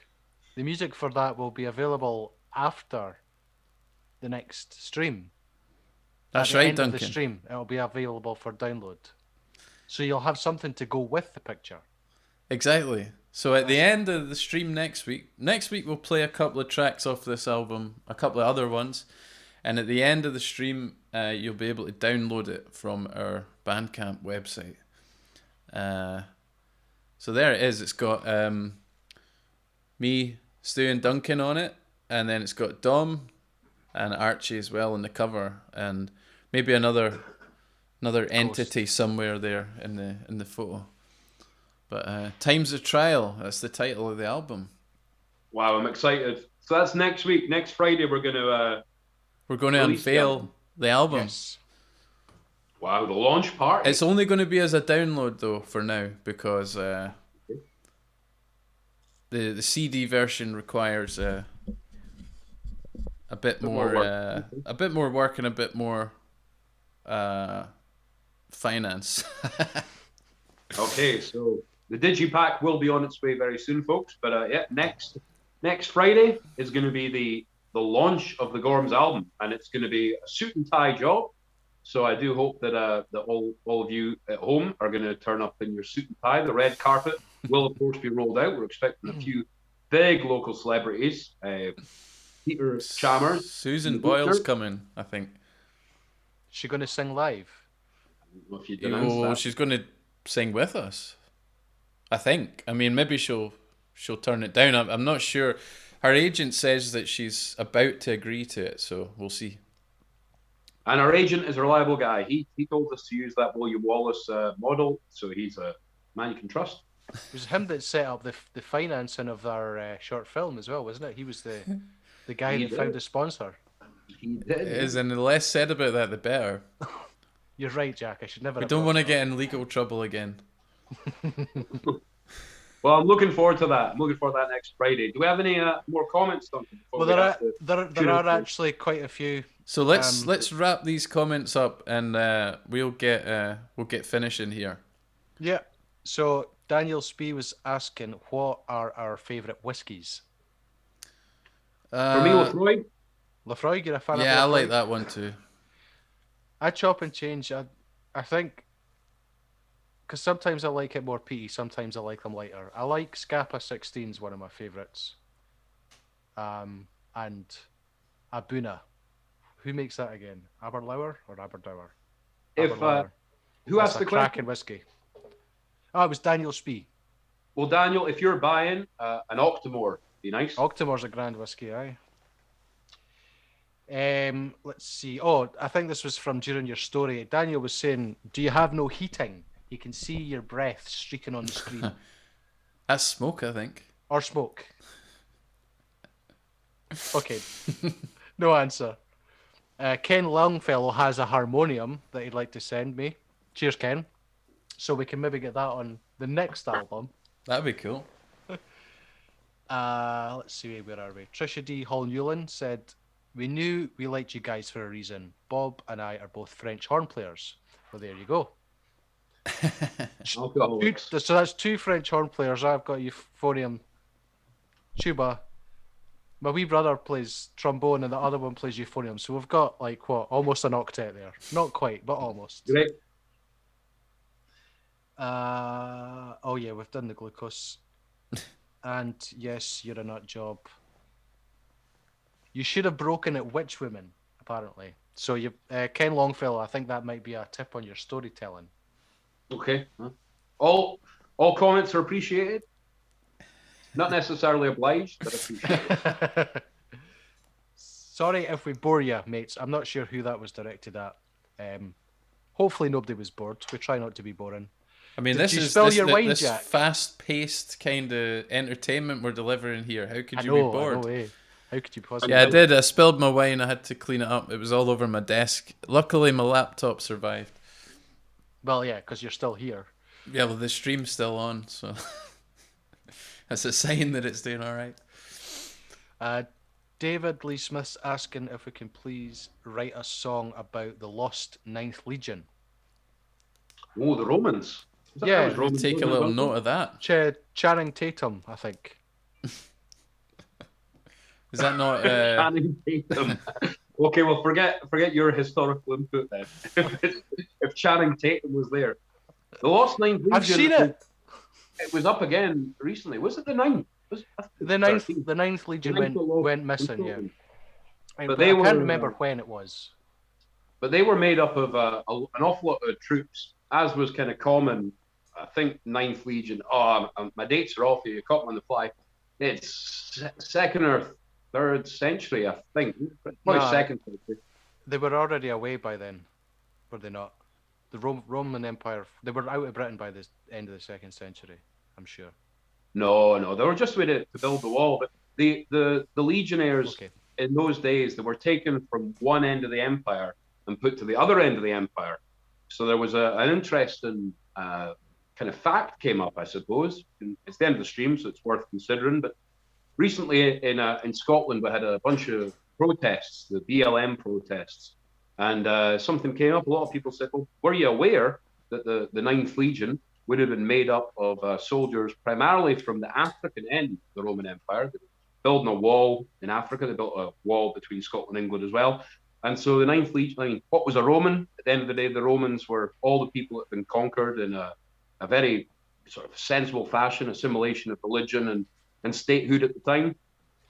for that will be available after the next stream. That's At the right, end of Duncan. the stream, it'll be available for download. So you'll have something to go with the picture. Exactly. So at the end of the stream next week we'll play a couple of tracks off this album, a couple of other ones, and at the end of the stream you'll be able to download it from our Bandcamp website. So there it is. It's got me, Stu and Duncan on it, and then it's got Dom and Archie as well on the cover, and maybe another entity somewhere there in the photo. But Times of Trial, that's the title of the album. Wow, I'm excited. So that's next week. Next Friday, we're going to release unveil the album. Yes. Wow, the launch party. It's only going to be as a download though for now, because the CD version requires a bit more work and a bit more finance. Okay, so the Digipack will be on its way very soon, folks. But yeah, next Friday is going to be the launch of the Gorms album, and it's going to be a suit and tie job. So I do hope that all of you at home are going to turn up in your suit and tie. The red carpet will, of course, be rolled out. We're expecting a few big local celebrities. Peter Chalmers. Susan Boyle's coming, I think. Is she going to sing live? I don't know if you denounced that. She's going to sing with us. I think. I mean, maybe she'll turn it down. I'm not sure. Her agent says that she's about to agree to it, so we'll see. And our agent is a reliable guy. He told us to use that William Wallace model, so he's a man you can trust. It was him that set up the financing of our short film as well, wasn't it? He was the guy that found the sponsor. He did. It is, and the less said about that, the better. You're right, Jack. I should never. We don't want to get in legal trouble again. Well, I'm looking forward to that. I'm looking forward to that next Friday. Do we have any more comments, Duncan? Well, there are actually quite a few. So let's wrap these comments up, and we'll get finishing here. Yeah. So Daniel Spee was asking, what are our favourite whiskies? For me, Lefroy. Lefroy, you're a fan of Yeah, I Lefroy? like that one too. I chop and change. I think, because sometimes I like it more peaty, sometimes I like them lighter. I like Scapa 16's one of my favourites. And Abuna. Who makes that again? Aberlour or Aberdour? Who asked the question? Cracking whiskey. Oh, it was Daniel Spee. Well, Daniel, if you're buying an Octomore, be nice. Octomore's a grand whiskey, aye. Let's see. Oh, I think this was from during your story. Daniel was saying, do you have no heating? You can see your breath streaking on the screen. That's smoke, I think. Or smoke. Okay. No answer. Ken Longfellow has a harmonium that he'd like to send me. Cheers, Ken. So we can maybe get that on the next album. That'd be cool. Let's see, where are we? Trisha D. Hall Newland said, we knew we liked you guys for a reason. Bob and I are both French horn players. Well, there you go. So that's 2 French horn players. I've got euphonium, tuba. My wee brother plays trombone and the other one plays euphonium. So we've got almost an octet there. Not quite, but almost. Great. Oh yeah, we've done the glucose. And yes, you're a nut job. You should have broken at Witch Women, apparently. So you, Ken Longfellow, I think that might be a tip on your storytelling. Okay. All comments are appreciated. Not necessarily obliged, but appreciated. Sorry if we bore you, mates. I'm not sure who that was directed at. Hopefully nobody was bored. We try not to be boring. I mean, Did this you is spill this, your the- wine, this Jack? fast-paced kind of entertainment we're delivering here. How could I you know, be bored? I know, eh? How could you possibly? Yeah, I did. I spilled my wine. I had to clean it up. It was all over my desk. Luckily, my laptop survived. Well, yeah, because you're still here. Yeah, well, the stream's still on, so that's a sign that it's doing all right. David Lee Smith's asking if we can please write a song about the lost Ninth Legion. Oh, the Romans. Yeah, That was Romans, Take a wasn't it, little Duncan? note of that. Channing Tatum, I think. Is that not? Channing Tatum. Okay, well, forget your historical input then. If Channing Tatum was there, the Lost Ninth Legion. I've seen it. It was up again recently. Was it the ninth? The Ninth Legion went missing. Yeah, But I they can't were, remember when it was. But they were made up of an awful lot of troops, as was kind of common. I think Ninth Legion. Oh, my dates are off here. You caught me on the fly. It's 2nd or 3rd century, I think. Probably No. 2nd century. They were already away by then, were they not? The Roman Empire. They were out of Britain by the end of the 2nd century, I'm sure. No, they were just way to build the wall. But the legionnaires Okay. in those days, they were taken from one end of the empire and put to the other end of the empire. So there was an interesting kind of fact came up, I suppose. And it's the end of the stream, so it's worth considering. But recently in Scotland, we had a bunch of protests, the BLM protests, and something came up. A lot of people said, "Well, were you aware that the Ninth Legion would have been made up of soldiers primarily from the African end of the Roman Empire. They were building a wall in Africa. They built a wall between Scotland and England as well. And so the Ninth Legion, I mean, what was a Roman? At the end of the day, the Romans were all the people that had been conquered in a very sort of sensible fashion, assimilation of religion and statehood at the time,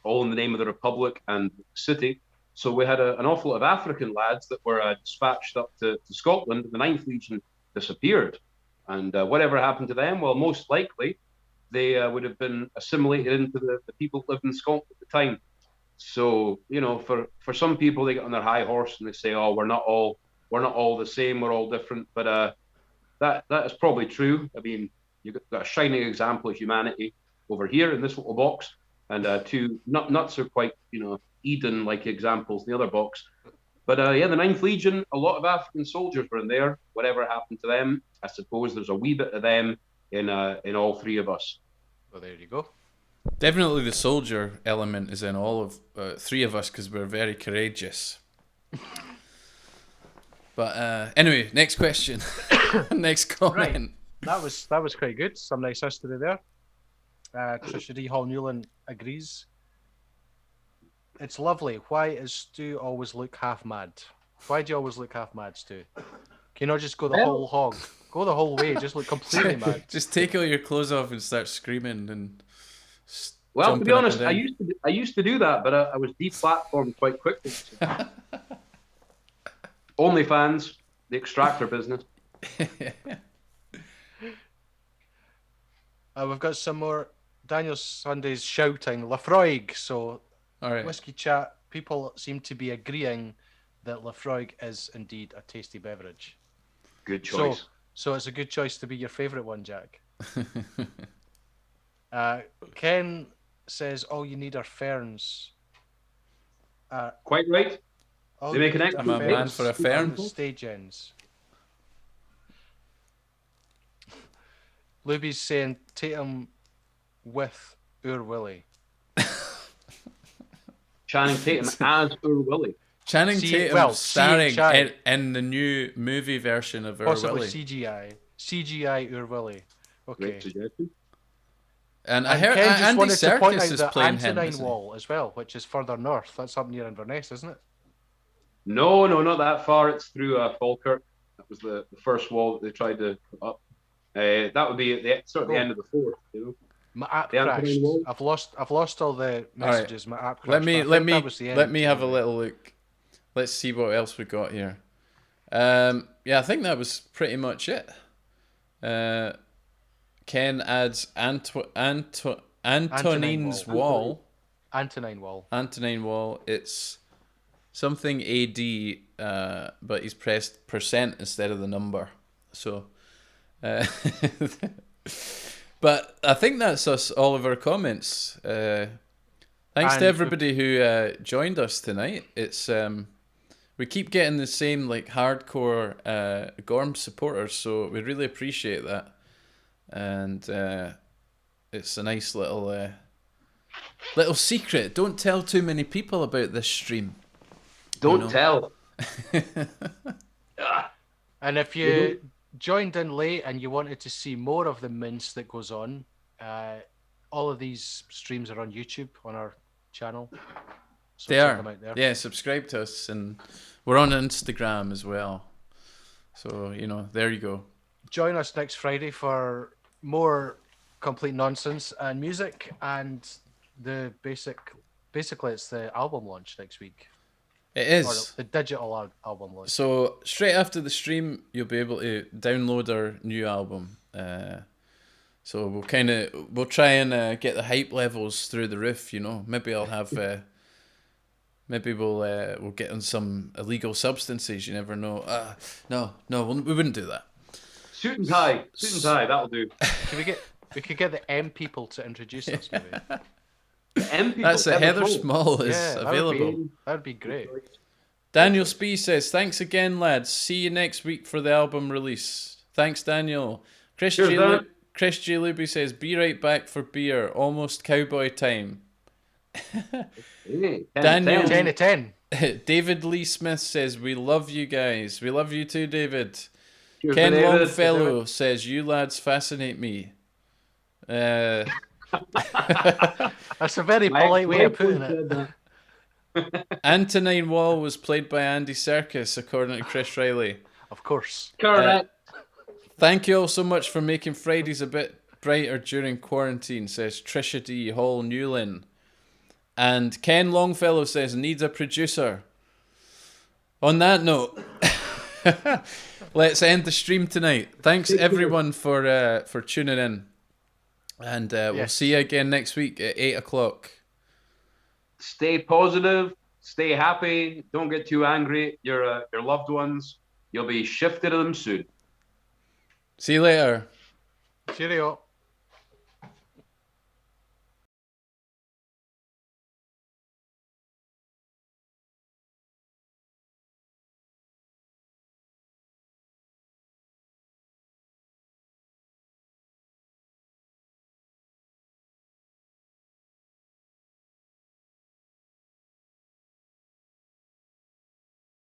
all in the name of the Republic and the city. So we had an awful lot of African lads that were dispatched up to Scotland. The Ninth Legion disappeared. And whatever happened to them? Well, most likely they would have been assimilated into the people who lived in Scotland at the time. So, you know, for some people, they get on their high horse and they say, "Oh, we're not all the same. We're all different." But that is probably true. I mean, you've got a shining example of humanity over here in this little box, and two not so quite, you know, Eden-like examples in the other box. But yeah, the Ninth Legion, a lot of African soldiers were in there. Whatever happened to them, I suppose there's a wee bit of them in all three of us. Well, there you go. Definitely the soldier element is in all of three of us because we're very courageous. But anyway, next question. Next comment. Right. That was quite good. Some nice history there. Trisha D. Hall Newland agrees. It's lovely. Why is Stu always look half mad? Why do you always look half mad, Stu? Can you not just go the whole hog? Go the whole way. Just look completely mad. Just take all your clothes off and start screaming and. Well, to be honest, I used to do that, but I was deplatformed quite quickly. So. OnlyFans, the extractor business. We've got some more. Daniel Sunday's shouting Lafroig. So, all right. Whiskey Chat, people seem to be agreeing that Lafroig is indeed a tasty beverage. Good choice. So it's a good choice to be your favourite one, Jack. Ken says all you need are ferns. Quite right. They make an I'm a man for a fern. Stage ends. Luby's saying Tatum with Ur Willie. Channing Tatum as Ur Willie. Channing Tatum starring in the new movie version of Ur Willie. CGI Ur Willie. Okay. Great suggestion. And I heard Andy Serkis is playing him. Antonine Wall as well, which is further north. That's up near Inverness, isn't it? No, not that far. It's through Falkirk. That was the first wall that they tried to put up. That would be the end of the fourth. You know, my app crashed. I've lost all the messages. Right. My app crashed. Let me have a little look. Let's see what else we got here. Yeah, I think that was pretty much it. Ken adds Antonine's Wall. Antonine Wall. Antonine Wall. It's something AD, but he's pressed % instead of the number. So, but I think that's us. All of our comments. Thanks to everybody who joined us tonight. It's we keep getting the same like hardcore Gorms supporters, so we really appreciate that. And it's a nice little secret. Don't tell too many people about this stream. Don't tell. And if you joined in late and you wanted to see more of the mince that goes on, all of these streams are on YouTube on our channel. So they are. Yeah, subscribe to us, and we're on Instagram as well. So, you know, there you go. Join us next Friday for more complete nonsense and music, and basically it's the album launch next week. It is. Or the digital album launch. So straight after the stream, you'll be able to download our new album. So we'll try and get the hype levels through the roof. You know, maybe I'll have. Maybe we'll get on some illegal substances. You never know. No, we wouldn't do that. Suit and tie, that'll do. We could get the M people to introduce us, maybe. The M people. That's it. Heather Small is available. That'd be great. Daniel Spee says, "Thanks again, lads. See you next week for the album release." Thanks, Daniel. Chris G. Luby says, "Be right back for beer. Almost cowboy time." Daniel 10 to 10. David Lee Smith says, "We love you guys." We love you too, David. Cheers, Ken David. Longfellow says, "You lads fascinate me." That's a very polite way of putting it. Antonine Wall was played by Andy Serkis, according to Chris Riley. Of course. Correct. Thank you all so much for making Fridays a bit brighter during quarantine, says Trisha D. Hall Newlin. And Ken Longfellow says, needs a producer. On that note, let's end the stream tonight. Thanks everyone for tuning in. And we'll see you again next week at 8 o'clock. Stay positive. Stay happy. Don't get too angry at your loved ones. You'll be shifted to them soon. See you later. Cheerio.